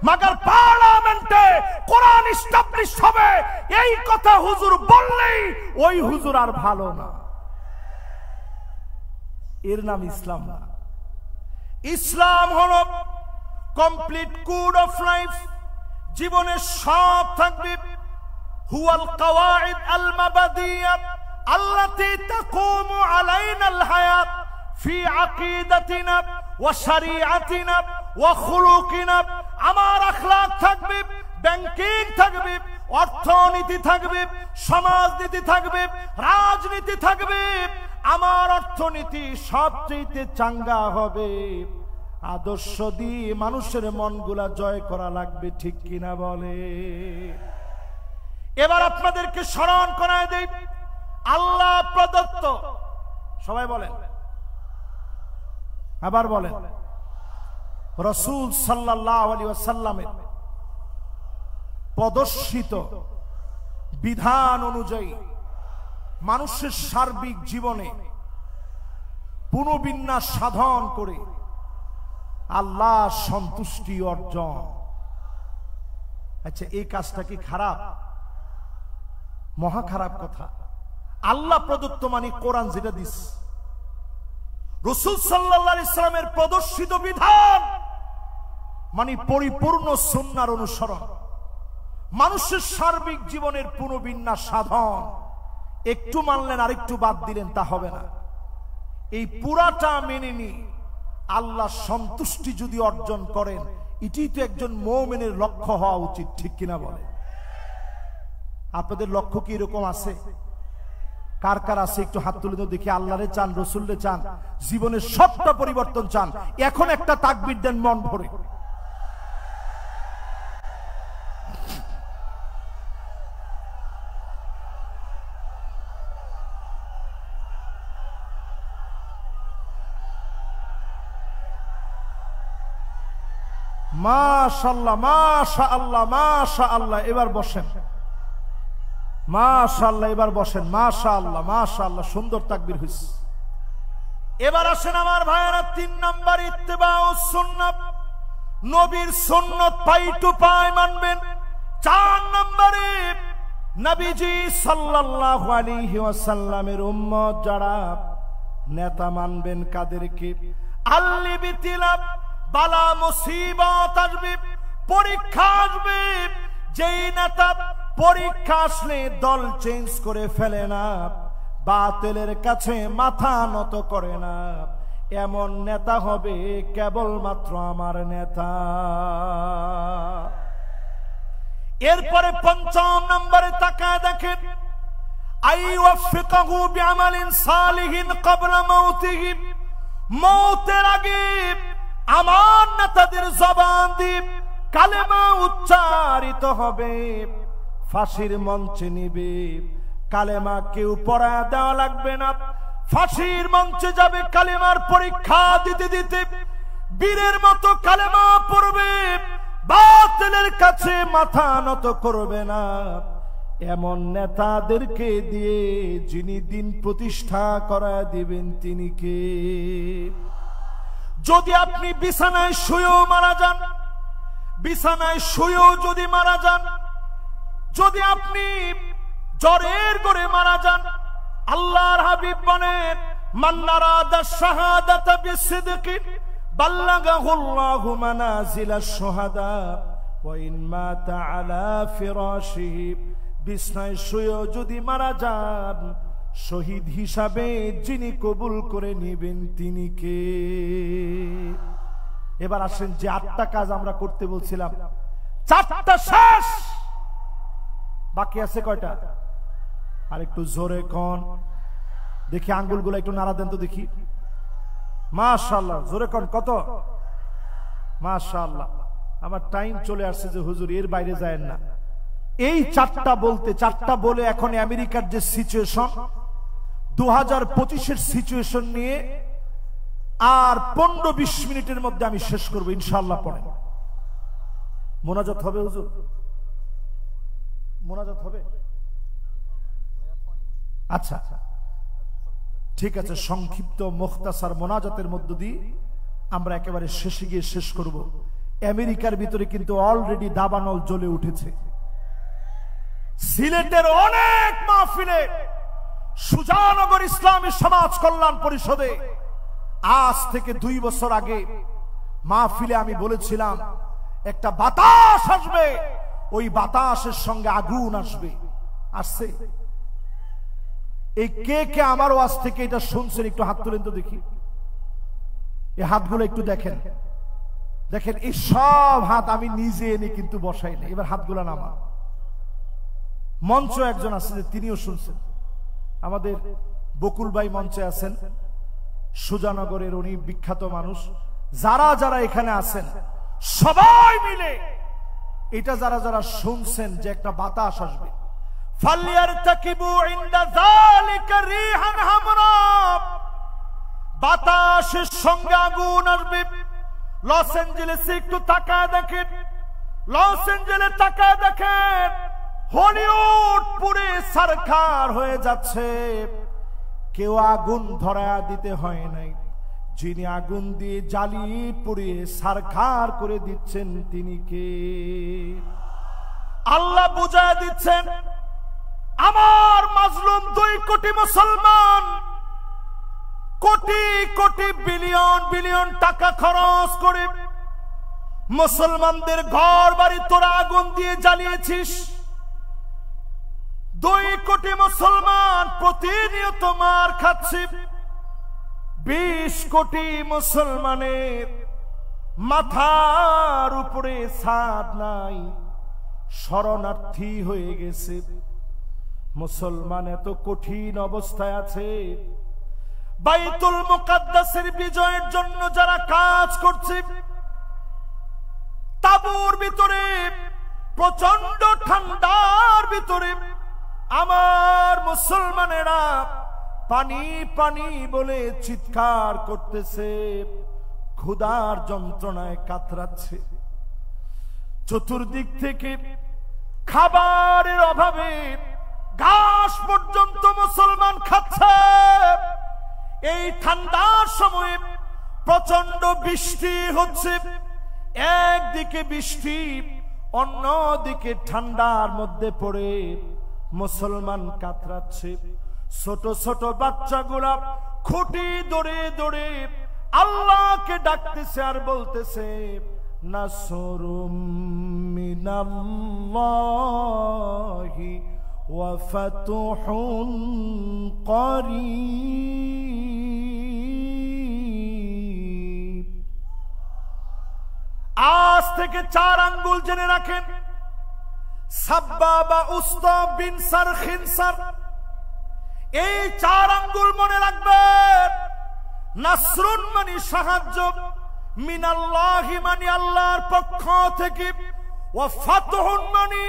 A: মাগার পার্লামেন্টে কোরআন এস্টাবলিশ হবে এই কথা হুজুর বললেই ওই হুজুর আর ভালো না। এর নাম ইসলাম না। ইসলাম হলো কমপ্লিট কোড অফ লাইফ। জীবনে সব থাকবে। হুয়াল কাওয়াইদ আল মাবাদিয়া আল্লাতী তাকুমু আলাইনাল হায়াত ফি আকিদাতিনা ওয়া শরিআতিনা ওয়া খুলুকিনা। আমার আখলাক থাকবে, ব্যাংকিং থাকবে, অর্থনীতি থাকবে, সমাজনীতি থাকবে, রাজনীতি থাকবে। আমার অর্থনীতি সবচেয়ে চাঙ্গা হবে। আদর্শ দিয়ে মানুষের মনগুলা জয় করা লাগবে, ঠিক কিনা বলে? এবার আপনাদেরকে স্মরণ করায় দেই আল্লাহ প্রদত্ত, সবাই বলেন, আবার বলেন, রাসূল সাল্লাল্লাহু আলাইহি ওয়াসাল্লামের প্রদর্শিত বিধান অনুযায়ী মানুষের সার্বিক জীবনে পুনর্বিন্যাস সাধন করে আল্লাহ সন্তুষ্টি অর্জন। আচ্ছা, এই কাজটা কি খারাপ? মহা খারাপ কথা। আল্লাহ প্রদত্ত মানে কোরআন যেটা দিস, রাসূল সাল্লাল্লাহু আলাইহি ওয়াসাল্লামের প্রদর্শিত বিধান মানে পরিপূর্ণ সুন্নাহর অনুসরণ, মানুষের সার্বিক জীবনের পুনর্বিন্যাস সাধন। একটু মানলেন আর একটু বাদ দিলেন তা হবে না। এই পুরাটা মেনে নিয়ে আল্লাহ সন্তুষ্টি যদি অর্জন করেন, এটি তো একজন মুমিনের লক্ষ্য হওয়া উচিত, ঠিক কিনা বলে? আপনাদের লক্ষ্য কি এরকম আছে? কার কার আছে একটু হাত তুলে তো দেখি। আল্লাহরে চান, রসুলরে চান, জীবনের সবটা পরিবর্তন চান। এখন একটা তাকবীর দেন মন ভরে। মাশাআল্লাহ, মাশাআল্লাহ, মাশাআল্লাহ। এবার বসেন। মাশাআল্লাহ, এবার বসেন। মাশাআল্লাহ, মাশাআল্লাহ, সুন্দর তাকবীর হইছে। এবার আসেন আমার ভাইয়েরা, 3 নাম্বার ইত্তেবাউস সুন্নাহ, নবীর সুন্নাত পাই টু পাই মানবেন। 4 নম্বরে নবীজি সাল্লাল্লাহু আলাইহি ওয়াসাল্লামের উম্মত যারা, নেতা মানবেন কাদেরকে? আল্লিবিতিলা, বালা মুসিবত আসবে, পরীক্ষা আসবে। যেই নেতা পরীক্ষা আসলে দল চেঞ্জ করে ফেলে না, বাতিলের কাছে মাথা নত করে না, এমন নেতা হবে কেবলমাত্র আমার নেতা। এরপরে পঞ্চম নম্বরে তাকায় দেখেন, আইওয়াফিকাহু বিআমালিন সালিহিন ক্বাবলা মাউতিহি, মওতের আগে আমার নেতাদের জবান দিয়ে কালেমা উচ্চারিত হবে, ফাঁসির মঞ্চে নিবে, কালেমা কেউ পড়ায় দেওয়া লাগবে না, ফাঁসির মঞ্চে যাবে, কালেমার পরীক্ষা দিতে দিতে বীরের মতো কালেমা পড়বে, বাতিলের কাছে মাথা নত করবে না। এমন নেতাদেরকে দিয়ে যিনি দিন প্রতিষ্ঠা করা দিবেন তিনি কে? যদি আপনি বিছানায় শুয়েও মারা যান, বিছানায় শুয়েও যদি মারা যান, যদি আপনি জ্বরের ঘরে মারা যান, আল্লাহর হাবিব বলেন, মান নারাদা শাহাদাতা বিসিদকি বাল্লাগাহুল্লাহু মানাজিলাশ শুহাদা ওয়া ইন মাতা আলা ফিরাশিহি, বিছানায় শুয়েও যদি মারা যান, শহীদ হিসাবে যিনি কবুল করে নেবেন তিনি কে? এবার আসেন, যে 8টা কাজ আমরা করতে বলছিলাম, 4টা শেষ, বাকি আছে কয়টা? আর একটু জোরে কোন দেখি, আঙ্গুলগুলো একটু নাড়া দেন তো দেখি। মাশাআল্লাহ, জোরে কোন কত? মাশাআল্লাহ। আমার টাইম চলে আসছে যে হুজুর এর বাইরে যায়েন না। এই 4টা বলতে, 4টা বলে এখন আমেরিকার যে সিচুয়েশন, 2025-এর সিচুয়েশন নিয়ে আর 15-20 মিনিটের মধ্যে আমি শেষ করব ইনশাআল্লাহ। পড়েন, মোনাজাত হবে হুজুর, মোনাজাত হবে? আচ্ছা ঠিক আছে, সংক্ষিপ্ত মুখতাসার মোনাজাতের মধ্য দিয়ে আমরা একেবারে শেষে গিয়ে শেষ করব। আমেরিকার ভিতরে কিন্তু অলরেডি দাবানল জ্বলে উঠেছে। সিলেটের অনেক মাহফিলে সুজানগর ইসলামী সমাজ কল্যাণ পরিষদে আজ থেকে 2 বছর আগে মাহফিলে আমি বলেছিলাম একটা বাতাস আসবে, ওই বাতাসের সঙ্গে আগুন আসবে। আসছে? এই কে কে আমার ওয়াজ থেকে এটা শুনছেন একটু হাত তুলেন তো দেখি। এই হাতগুলো একটু দেখেন, দেখেন এই সব হাত আমি নিজে এনে কিন্তু বসাই না। এবার হাতগুলো নামা। মঞ্চ একজন আছে যে তিনিও শুনছেন, আমাদের বকুল ভাই মঞ্চে আছেন, সুজানগরের উনি বিখ্যাত মানুষ। যারা যারা এখানে আছেন সবাই মিলে এটা যারা যারা শুনছেন যে একটা বাতাস আসবে, ফালিয়ারতাকিবু ইনদা যালিকা রিহান হামরা, বাতাসের সঙ্গে আগুন আসবে। লস অ্যাঞ্জেলেসে একটু তাকায় দেখেন, লস অ্যাঞ্জেলেস তাকায় দেখেন, হলিউড পুরে সরকার হয়ে যাচ্ছে। কেউ আগুন ধরা দিতে হয় নাই, যিনি আগুন দিয়ে জ্বালিয়ে পুড়িয়ে সরকার করে দিচ্ছেন তিনি কে? আল্লাহ বুঝায় দিচ্ছেন, আমার মাজলুম 2 কোটি মুসলমান কোটি কোটি বিলিয়ন বিলিয়ন টাকা খরচ করে মুসলমানদের ঘর বাড়ি তোরা আগুন দিয়ে জ্বালিয়েছিস। 2 কোটি মুসলমান প্রতিনিয়ত মার খাচ্ছে। 20 কোটি মুসলমানের মাথার উপরে ছাদ নাই, শরণার্থী হয়ে গেছে। মুসলমান এত কঠিন অবস্থায় আছে। বাইতুল মুকাদ্দাসের বিজয়ের জন্য যারা কাজ করছে, তাবুর ভিতরে প্রচন্ড ঠান্ডার ভিতরে আমার মুসলমানেরা পানি পানি বলে চিৎকার করতেছে, ক্ষুধার যন্ত্রণায় কাতরাচ্ছে। চতুর্দিক থেকে খাবারের অভাবে ঘাস পর্যন্ত মুসলমান খাচ্ছে। এই ঠান্ডার সময়ে প্রচন্ড বৃষ্টি হচ্ছে, একদিকে বৃষ্টি অন্যদিকে ঠান্ডার মধ্যে পড়ে মুসলমান কাতরাচ্ছে। ছোট ছোট বাচ্চাগুলা খুঁটি দৌড়ে দৌড়ে আল্লাহকে ডাকতেছে আর বলতেছে, নাসরুম মিনাল্লাহি ওয়া ফাতুহুন করিব। আজ থেকে 4 আঙ্গুল জেনে রাখেন, সাব্বাবা, উস্তা, বিনসার, খিনসার, এই 4 আঙ্গুল মনে রাখবেন। নাসরুন মানে সাহায্য, মিনাল্লাহি মানে আল্লাহর পক্ষ থেকে, ওয়া ফাতহুন মানে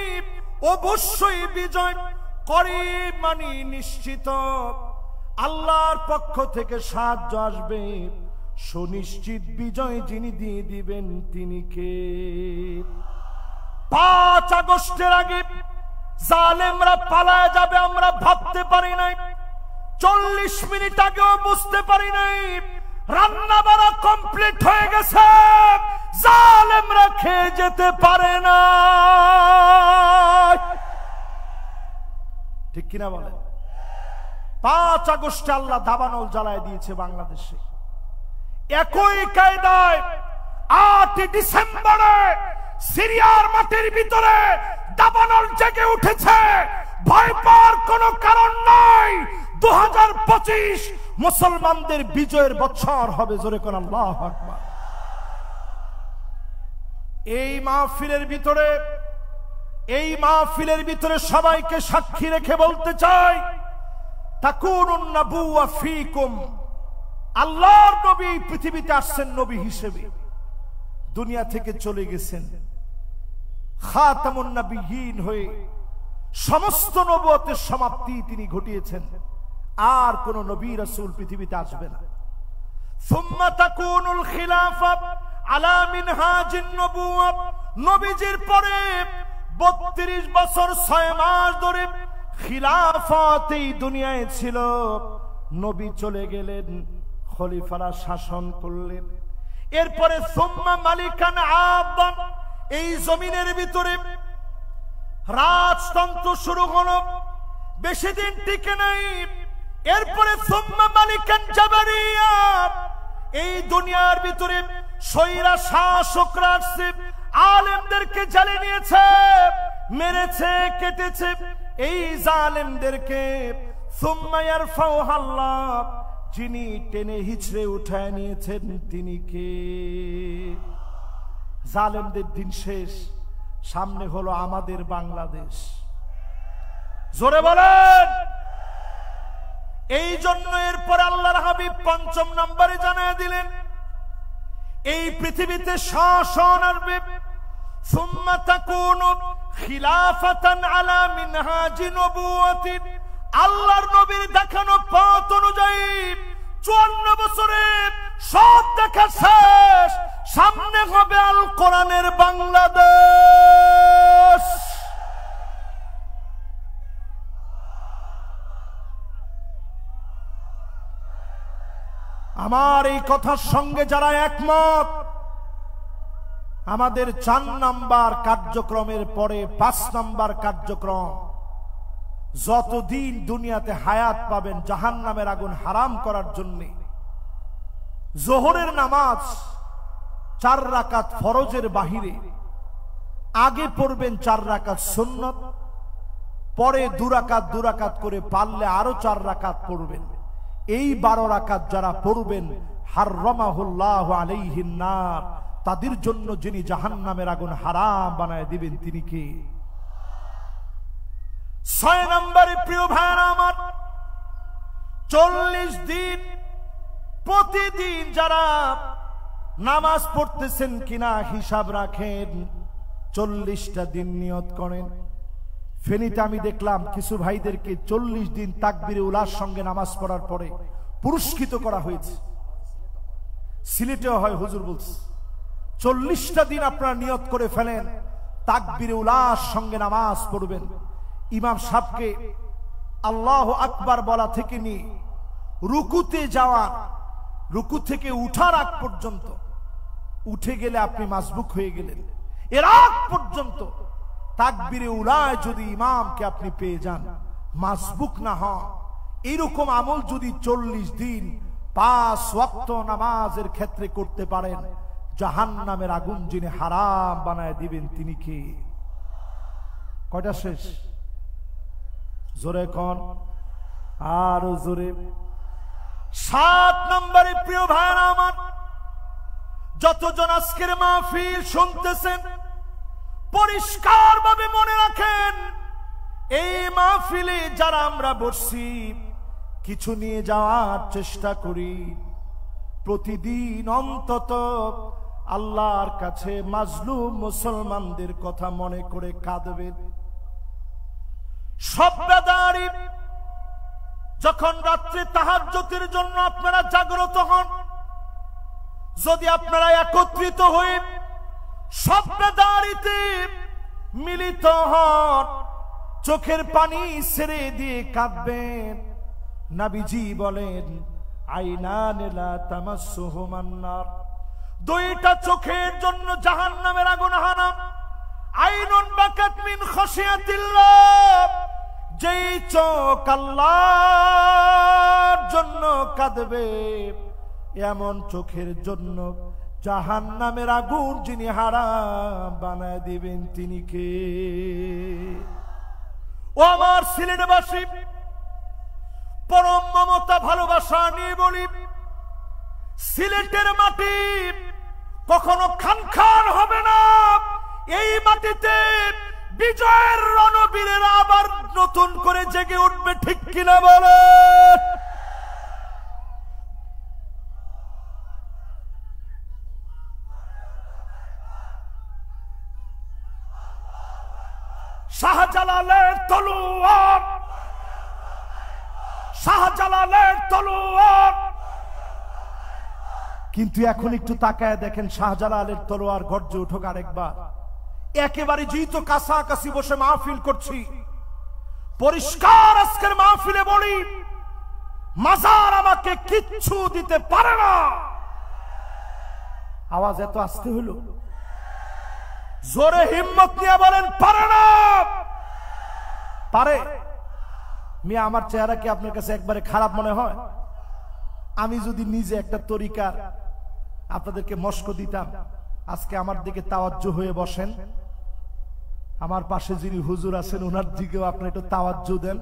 A: অবশ্যই বিজয়, করিব মানে নিশ্চিত আল্লাহর পক্ষ থেকে সাহায্য আসবে, সুনিশ্চিত বিজয় যিনি দিয়ে দিবেন তিনি কে? 5 আগস্টের আগে জালেমরা পালায় যাবে আমরা ভাবতে পারি নাই। 40 মিনিট আগেও বুঝতে পারি নাই। রান্না বাড়া কমপ্লিট হয়ে গেছে, জালেমরা খেয়ে যেতে পারে না। ঠিক কিনা বলেন? 5 আগস্টে আল্লাহ দাবানল জ্বালায় দিয়েছে বাংলাদেশে। একই কায়দায় 8 ডিসেম্বরে সিরিয়ার মাটির ভিতরে দাবানল জেগে উঠেছে। ভয় পাওয়ার কোনো কারণ নাই। 2025 মুসলমানদের বিজয়ের বছর হবে। জোরে কোন আল্লাহু আকবার। এই মাহফিলের ভিতরে সবাইকে সাক্ষী রেখে বলতে চাই, তাকুনুন নাবুওয়া ফীকুম, আল্লাহর নবী পৃথিবীতে আসছেন নবী হিসেবে, দুনিয়া থেকে চলে গেছেন খাতামুন নবিয়্যিন হয়ে। সমস্ত নবুয়তের সমাপ্তি তিনি ঘটিয়েছেন। আর কোন নবী রাসূল পৃথিবীতে আসবে না। সুম্মা তাকুনুল খিলাফা আলা মিনহাজিন নবুওয়া, নবীজির পরে 32 বছর 6 মাস ধরে খিলাফত এই দুনিয়ায় ছিল। নবী চলে গেলেন, খলিফারা শাসন করলেন। এরপরে সুম্মা মালিকান আবান, এই জমিনের ভিতরে রাজতন্ত্র শুরু হলো, বেশি দিন টিকে নাই। এরপরে সুম্মা মালিকান জাবারিয়া, এই দুনিয়ার ভিতরে সৈরা শাসকরা আসছে, আলেমদেরকে জ্বালিয়ে নিয়েছে, মেরেছে, কেটেছে এই জালেমদেরকে। সুম্মা ইয়ারফাউহা আল্লাহ, যিনি টেনে হিচড়ে উঠায় নিয়েছেন তিনি কে? জালেমদের দিন শেষ, সামনে হলো আমাদের বাংলাদেশ। জোরে বলেন। এই জন্য এরপর আল্লাহর হাবিব 5 নম্বরে জানায় দিলেন, এই পৃথিবীতে শাসন আসবে। সুম্মা তাকুনু খিলাফাতান আলা মিনহাজি নবুওয়াতি, আল্লাহর নবীর দেখানো পথ অনুযায়ী 54 বছরে সব দেখা শেষ, সামনে হবে আল কোরআনের বাংলাদেশ। আমার এই কথার সঙ্গে যারা একমত, আমাদের 4 নাম্বার কার্যক্রমের পরে 5 নাম্বার কার্যক্রম, যতদিন দুনিয়াতে হায়াত পাবেন জাহান্নামের আগুন হারাম করার জন্য জোহরের নামাজ 4 রাকাত ফরজের বাহিরে আগে পড়বেন 4 রাকাত সুন্নত, পরে 2 রাকাত করে পারলে আরো 4 রাকাত পড়বেন। এই 12 রাকাত যারা পড়বেন, হাররামাহুল্লাহু আলাইহিন নার, তাদের জন্য যিনি জাহান্নামের আগুন হারাম বানায় দিবেন তিনি কে? 6 নম্বরে প্রিয় ভাইরা আমার, 40 দিন প্রতিদিন যারা নামাজ পড়তেছেন কিনা হিসাব রাখেন। 40টা দিন নিয়ত করেন। ফেনীতে আমি দেখলাম কিছু ভাইদেরকে 40 দিন তাকবীরে উলার সঙ্গে নামাজ পড়ার পরে পুরস্কৃত করা হয়েছে। সিলেটেও হয়, হুজুর বলছে 40টা দিন আপনারা নিয়ত করে ফেলেন, তাকবীরে উলার সঙ্গে নামাজ পড়বেন। ইমাম সাহেবকে আল্লাহু আকবার বলা থেকে নিয়ে রুকুতে যাওয়া, রুকু থেকে উঠার আগ পর্যন্ত, উঠে গেলে আপনি মাসবুক হয়ে গেলেন, এর আগ পর্যন্ত তাকবীরে উলায় যদি ইমামকে আপনি পেয়ে যান, মাসবুক না হন, এরকম আমল যদি 40 দিন 5 ওয়াক্ত নামাজের ক্ষেত্রে করতে পারেন, জাহান্নামের আগুন যিনি হারাম বানায় দিবেন তিনি কে? কয়টা শেষ? জোরে কোন, আরো জোরে। 7 নম্বরে প্রিয় ভাইরা আমার, যতজন আজকের মাহফিল শুনতেছেন, পরিষ্কারভাবে মনে রাখেন, এই মাহফিলে যারা আমরা বসছি কিছু নিয়ে যাওয়ার চেষ্টা করি, প্রতিদিন অন্তত আল্লাহর কাছে মাজলুম মুসলমানদের কথা মনে করে কাঁদবেন। সব্বাদারি যখন রাত্রে তাহাজ্জুদের জন্য আপনারা জাগ্রত হন, যদি আপনারা একত্রিত হয়ে সব্বাদারিতে মিলিত হন, চোখের পানি ছেড়ে দিয়ে কাঁদবেন। নবীজি বলেন, আইনান লা তামাসসুহুমান নার, দুইটা চোখের জন্য জাহান্নামের আগুন হারাম। আইনুন বাকাত মিন খাশিয়াতিল্লাহ, যেই চোখ আল্লাহর জন্য কাঁদবে, এমন চোখের জন্য জাহান্নামের আগুন যিনি হারাম বানায় দিবেন তিনি কে? ও আমার সিলেটবাসী, পরম মমতা ভালোবাসা নিয়ে বলি, সিলেটের মাটি কখনো খানখান হবে না। এই মাটিতে বিজয়ের রণবীরেরা আবার নতুন করে জেগে উঠবে, ঠিক কিনা বলে? শাহজালালের তলোয়ার, শাহজালালের তলোয়ার। কিন্তু এখন একটু তাকায় দেখেন, শাহজালালের তলোয়ার গর্জে উঠুক আরেকবার। একেবারে জিত কাছাকাছি বসে মাহফিল করছি, পরিষ্কার আজকের মাহফিলে বলি, মাজার আমাকে কিচ্ছু দিতে পারে না। আওয়াজ এত আসতে হলো, জোরে হিম্মত নিয়ে বলেন, পারে না। পারে। মিয়া, আমার চেহারা কি আপনার কাছে একবারে খারাপ মনে হয়? আমি যদি নিজে একটা তরিকার আপনাদেরকে মস্ক দিতাম, আজকে আমার দিকে তাওয়াজ্জু হয়ে বসেন, আমার পাশে যিনি হুজুর আছেন ওনার দিকেও আপনি একটু তাওয়াজ্জু দেন।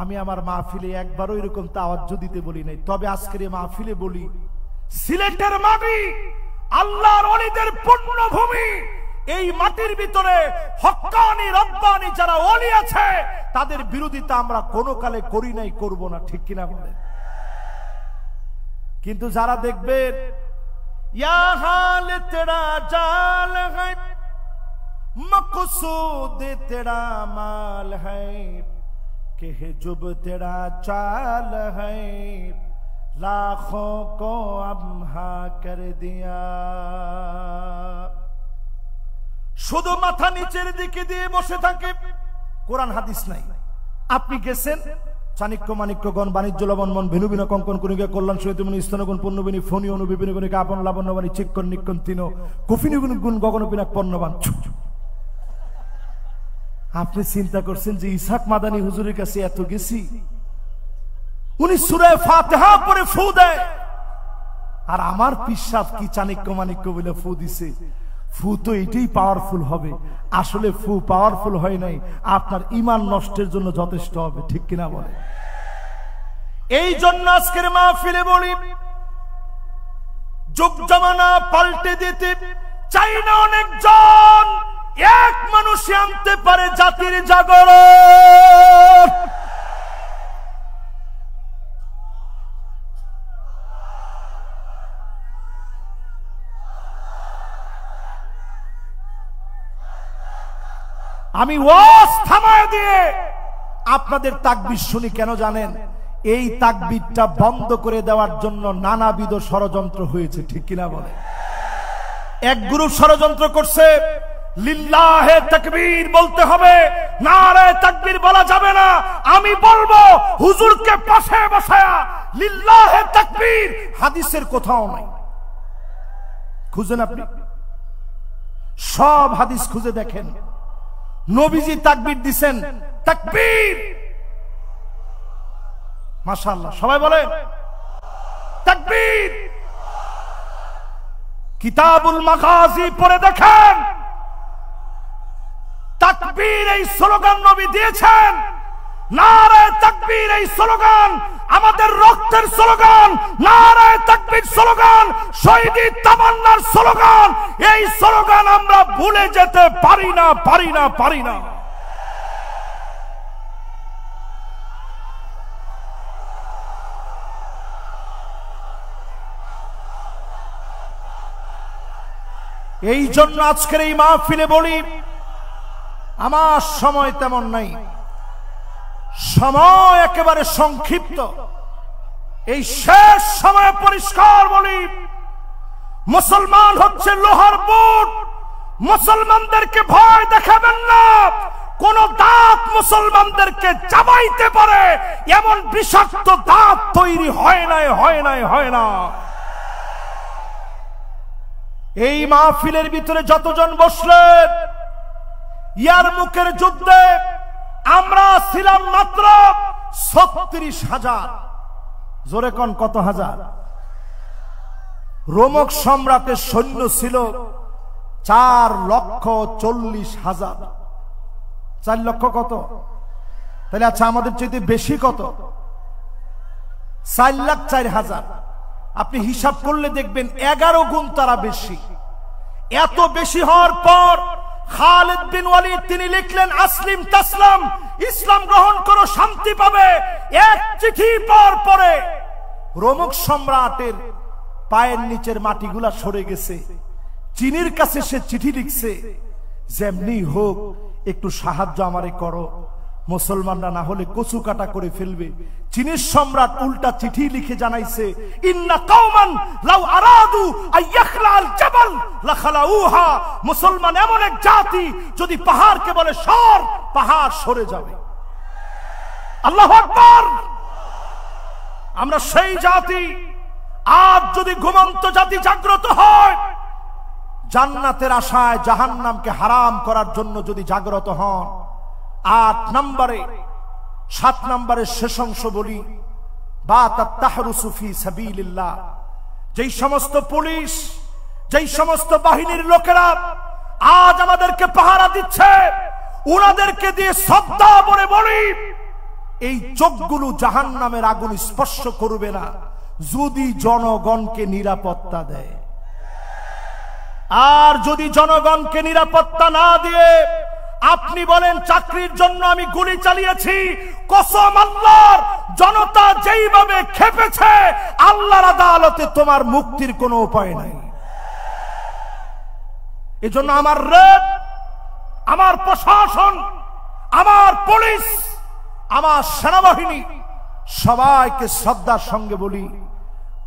A: আমি আমার মাহফিলে একবারও এরকম তাওয়াজ্জু দিতে বলি নাই, তবে আজকের এই মাহফিলে বলি, সিলেটের মাটি আল্লাহর ওলিদের পুণ্যভূমি। এই মাটির ভিতরে হক্কানি রব্বানি যারা ওলি আছে, তাদের বিরোধিতা আমরা কোনো কালে করি নাই, করব না, ঠিক কিনা বলেন? কিন্তু যারা দেখবেন ইয়া হাল তেরা জাল है, मकसूद तेरा माल है, कि जुब तेरा चाल है, लाखों को अम्हा कर दिया। শুধু মাথা নিচের দিকে দিয়ে বসে থাকে, কোরআন হাদিস নাই। আপনি গেছেন চাণক্য মাণিক্যগণ বাণিজ্য লবণ মন ভেনু বিন কঙ্কন কুনিকে কল্যাণ সহিত মুনি স্তনগুণ পূর্ণবিনী ফণি অনু বিপিন গুণিকে আপন লাবণ্যবাণী চিক্কন নিক্কন তিন কুফিনি গুণ গুণ গগন পিনাক পণ্যবান। আপনি চিন্তা করছেন যে ইসহাক মাদানী হুজুরের কাছে এত গেছি, উনি সূরা ফাতিহা পড়ে ফু দেয়, আর আমার পিসাব কি চাণক্য মাণিক্য বলে ফু দিছে। ফু তো এটাই পাওয়ারফুল হবে, আসলে ফু পাওয়ারফুল হয় নাই, আপনার ঈমান নষ্টের জন্য যথেষ্ট হবে, ঠিক কিনা বলে? এই জন্য আজকের মাহফিলে বলি, যুগ জামানা পাল্টে দিতে চাই না অনেকজন, এক মানুষই আনতে পারে জাতির জাগরণ। আমি ওয়াজ থামায় দিয়ে আপনাদের তাকবীর শুনি কেন জানেন? এই তাকবীরটা বন্ধ করে দেওয়ার জন্য নানাবিধ ষড়যন্ত্র হয়েছে, ঠিক কিনা বলে? এক গ্রুপ ষড়যন্ত্র করছে, লিল্লাহে তাকবীর বলতে হবে, নারে তাকবীর বলা যাবে না। আমি বলবো হুজুরকে পাশে বসায়া লিল্লাহে তাকবীর হাদিসের কোথাও নাই। খুঁজেন আপনি, সব হাদিস খুঁজে দেখেন, নবীজি তাকবীর দিছেন, তাকবীর। মাশাআল্লাহ, সবাই বলেন তাকবীর। কিতাবুল মাগাজি পড়ে দেখেন, তাকবীর এই স্লোগান নবী দিয়েছেন। নারায়ে তাকবীর এই স্লোগান আমাদের রক্তের স্লোগান, নারায়ে তাকবীর স্লোগান শহীদি তামান্নার স্লোগান। এই স্লোগান আমরা ভুলে যেতে পারি না, পারি না, পারি না। এই জন্য আজকের এই মাহফিলে বলি, আমার সময় তেমন নাই, সময় একেবারে সংক্ষিপ্ত। এই শেষ সময় পরিষ্কার বলি, মুসলমান হচ্ছে লোহার বুট, মুসলমানদেরকে ভয় দেখাবেন না। কোন দাঁত মুসলমানদেরকে চাবাইতে পারে এমন বিষাক্ত দাঁত তৈরি হয় নাই, হয় নাই, হয় না। এই মাহফিলের ভিতরে যতজন বসলেন, ইয়ারমুকের যুদ্ধে আমরা ছিলাম মাত্র 36,000। জোরে কোন কত হাজার? রোমক সম্রাটের সৈন্য ছিল 4,40,000। 4 লক্ষ কত? তাহলে আচ্ছা আমাদের চাইতে বেশি কত? 4,04,000। আপনি হিসাব করলে দেখবেন 11 গুণ তারা বেশি। এত বেশি হওয়ার পর খালিদ বিন ওয়ালিদ তিনি লিখলেন, আসলিম তাসলাম, ইসলাম গ্রহণ করো শান্তি পাবে। এক চিঠি পাওয়ার পরে রোমক সম্রাটের পায়ের নিচের মাটিগুলা সরে গেছে। চীনের কাছে সে চিঠি লিখছে, যেমনি হোক একটু সাহায্য আমারে করো, মুসলমানরা না হলে কচু কাটা করে ফেলবে। চীনের সম্রাট উল্টা চিঠি লিখে জানাইছে, ইন্না কওমান লাউ আরাদু আইয়াখলাল জাবাল লাখালাউহা। মুসলমান এমন এক জাতি, যদি পাহাড়কে বলে সর, পাহাড় সরে যাবে। আল্লাহু আকবার। আমরা সেই জাতি। আজ যদি ঘুমন্ত জাতি জাগ্রত হয়, জান্নাতের আশায় জাহান্নামকে হারাম করার জন্য যদি জাগ্রত হন, 8 নম্বরে 7 নম্বরের শেষ অংশ বলি, বাতাত তাহরুসু ফি সাবিলিল্লাহ। যেই সমস্ত পুলিশ, যেই সমস্ত বাহিনীর লোকেরা আজ আমাদেরকে পাহারা দিচ্ছে, ওনাদেরকে দিয়ে শ্রদ্ধা করে বলি, এই চোখগুলো জাহান্নামের আগুন স্পর্শ করবে না যদি জনগণকে নিরাপত্তা দেয়। আর যদি জনগণকে নিরাপত্তা না দিয়ে আপনি বলেন চাকরির জন্য আমি গুলি চালিয়েছি, কসম আল্লাহর, জনতা যেইভাবে খেপেছে, আল্লাহর আদালতে তোমার মুক্তির কোনো উপায় নাই। এজন্য আমার রেড, আমার প্রশাসন, আমার পুলিশ, আমার সেনাবাহিনী সবাইকে শ্রদ্ধার সঙ্গে বলি,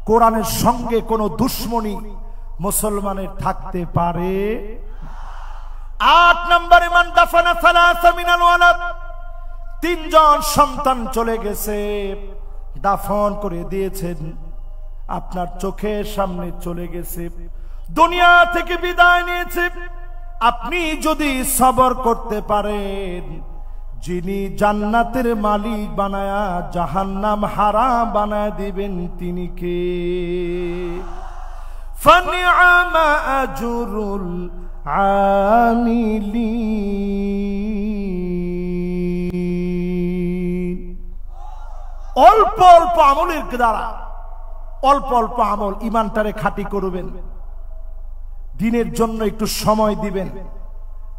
A: কোরআনের সঙ্গে কোনো দুশ্মনী মুসলমানের থাকতে পারে। 8 নম্বরে মান দাফানা সালাসা মিনাল ওয়ালাদ। 3 জন সন্তান চলে গেছে, দাফন করে দিয়েছেন, আপনার চোখের সামনে চলে গেছে, দুনিয়া থেকে বিদায় নিয়েছে। আপনি যদি সবর করতে পারেন, যিনি জান্নাতের মালিক বানায়া জাহান্নাম হারাম বানায় দিবেন তিনি কে? ফানিআমা আজরুল আমিলিন। অল্প অল্প আমলের দ্বারা, অল্প অল্প আমল, ইমানটারে খাঁটি করবেন, দিনের জন্য একটু সময় দিবেন,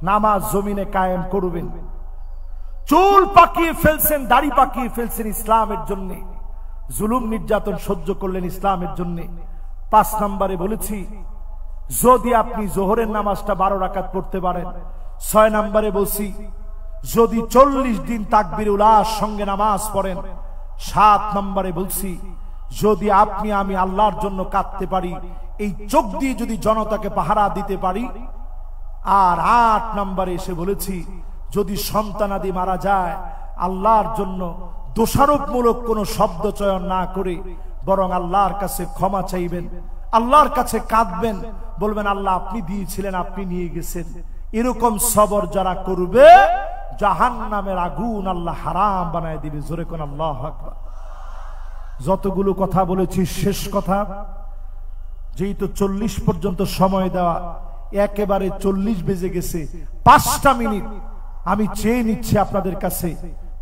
A: নামাজ জমিনে কায়েম করবেন। চুল পাকিয়ে ফেলছেন, দাড়ি পাকিয়ে ফেলছেন ইসলামের জন্য, জুলুম নির্যাতন সহ্য করলেন ইসলামের জন্য। 5 নম্বরে বলেছি, যদি আপনি জোহরের নামাজটা 12 রাকাত পড়তে পারেন। 6 নম্বরে বলছি, যদি 40 দিন তাকবীরুল উলার সঙ্গে নামাজ পড়েন। 7 নম্বরে বলছি, যদি আপনি আমি আল্লাহর জন্য কাঁদতে পারি, এই চোখ দিয়ে যদি জনতাকে পাহারা দিতে পারি। আর 8 নম্বরে এসে বলেছি, যদি সন্তানাদি মারা যায়, আল্লাহর জন্য দোষারোপমূলক কোনো শব্দ চয়ন না করে বরং আল্লাহর কাছে ক্ষমা চাইবেন, আল্লাহর কাছে কাঁদবেন, বলবেন আল্লাহ আপনি দিয়েছিলেন, আপনি নিয়ে গেছেন। এরকম সবর যারা করবে, জাহান্নামের আগুন আল্লাহ হারাম বানায় দিবে। জোরে কোন আল্লাহু আকবার। যতগুলো কথা বলেছি, শেষ কথা, যেই তো 40 পর্যন্ত সময় দেওয়া, একেবারে 40 বেজে গেছে, 5টা মিনিট আমি চেয়ে নিচ্ছি আপনাদের কাছে,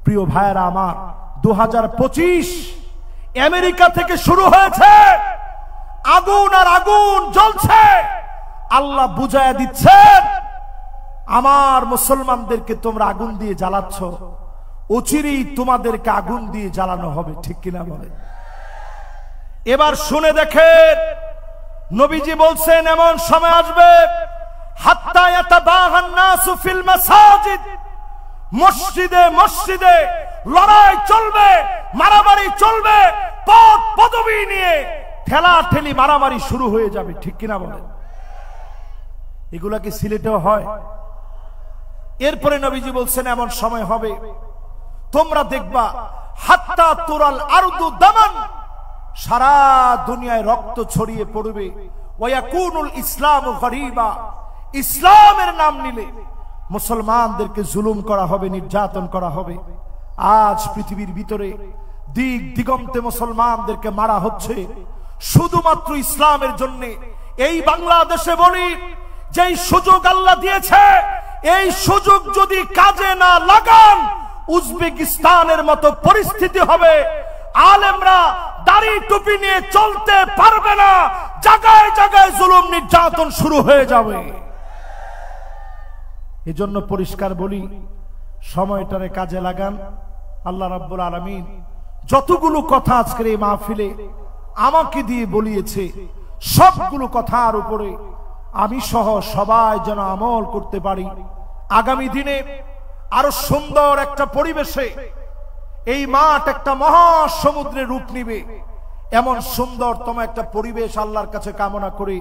A: প্রিয় ভাইরা আমার, 2025 আমেরিকা থেকে শুরু হয়েছে, আগুন আর আগুন জ্বলছে। আল্লাহ বুঝায়া দিচ্ছেন, আমার মুসলমানদেরকে তোমরা আগুন দিয়ে জ্বালাচ্ছ, অচিরেই তোমাদেরকে আগুন দিয়ে জ্বালানো হবে। ঠিক কিনা বলে? এবার শুনে দেখেন, নবীজি বলছেন এমন সময় আসবে, হাত্তা ইয়াতাবাহান নাসু ফিল মাসাজিদ, মসজিদে মসজিদে লড়াই চলবে, মারামারি চলবে, পদ পদবি নিয়ে ঠেলাঠেলি মারামারি শুরু হয়ে যাবে। ঠিক কিনা বলেন? এগুলা কি সিলেটেও হয়? এরপরে নবীজি বলছেন এমন সময় হবে, তোমরা দেখবা হাত্তা তুরাল আরদু দামান, সারা দুনিয়ায় রক্ত ছড়িয়ে পড়বে, ওয়ায়াকুনুল ইসলামু গরিবা, ইসলামের নাম নিলে মুসলমানদেরকে জুলুম করা হবে, নির্যাতন করা হবে। আজ পৃথিবীর ভিতরে দিক দিগন্তে মুসলমানদেরকে মারা হচ্ছে শুধুমাত্র ইসলামের জন্য। এই বাংলাদেশে বলি, যেই সুযোগ আল্লাহ দিয়েছে, এই সুযোগ যদি কাজে না লাগান, উজবেকিস্তানের মতো পরিস্থিতি হবে। আলেমরা দাড়ি টুপি নিয়ে চলতে পারবে না, জায়গায় জায়গায় জুলুম নির্যাতন শুরু হয়ে যাবে। এজন্য পরিষ্কার বলি, সময়টারে কাজে লাগান। আল্লাহ রাব্বুল আলামিন যতগুলো কথা আজকের এই মাহফিলে আমাকে দিয়ে বলিয়েছে, সবগুলো কথার উপরে আমি সহ সবাই যেন আমল করতে পারি। আগামী দিনে আরো সুন্দর একটা পরিবেশে এই মাঠ একটা মহাসমুদ্রের রূপ নিবে, এমন সুন্দরতম একটা পরিবেশ আল্লাহর কাছে কামনা করে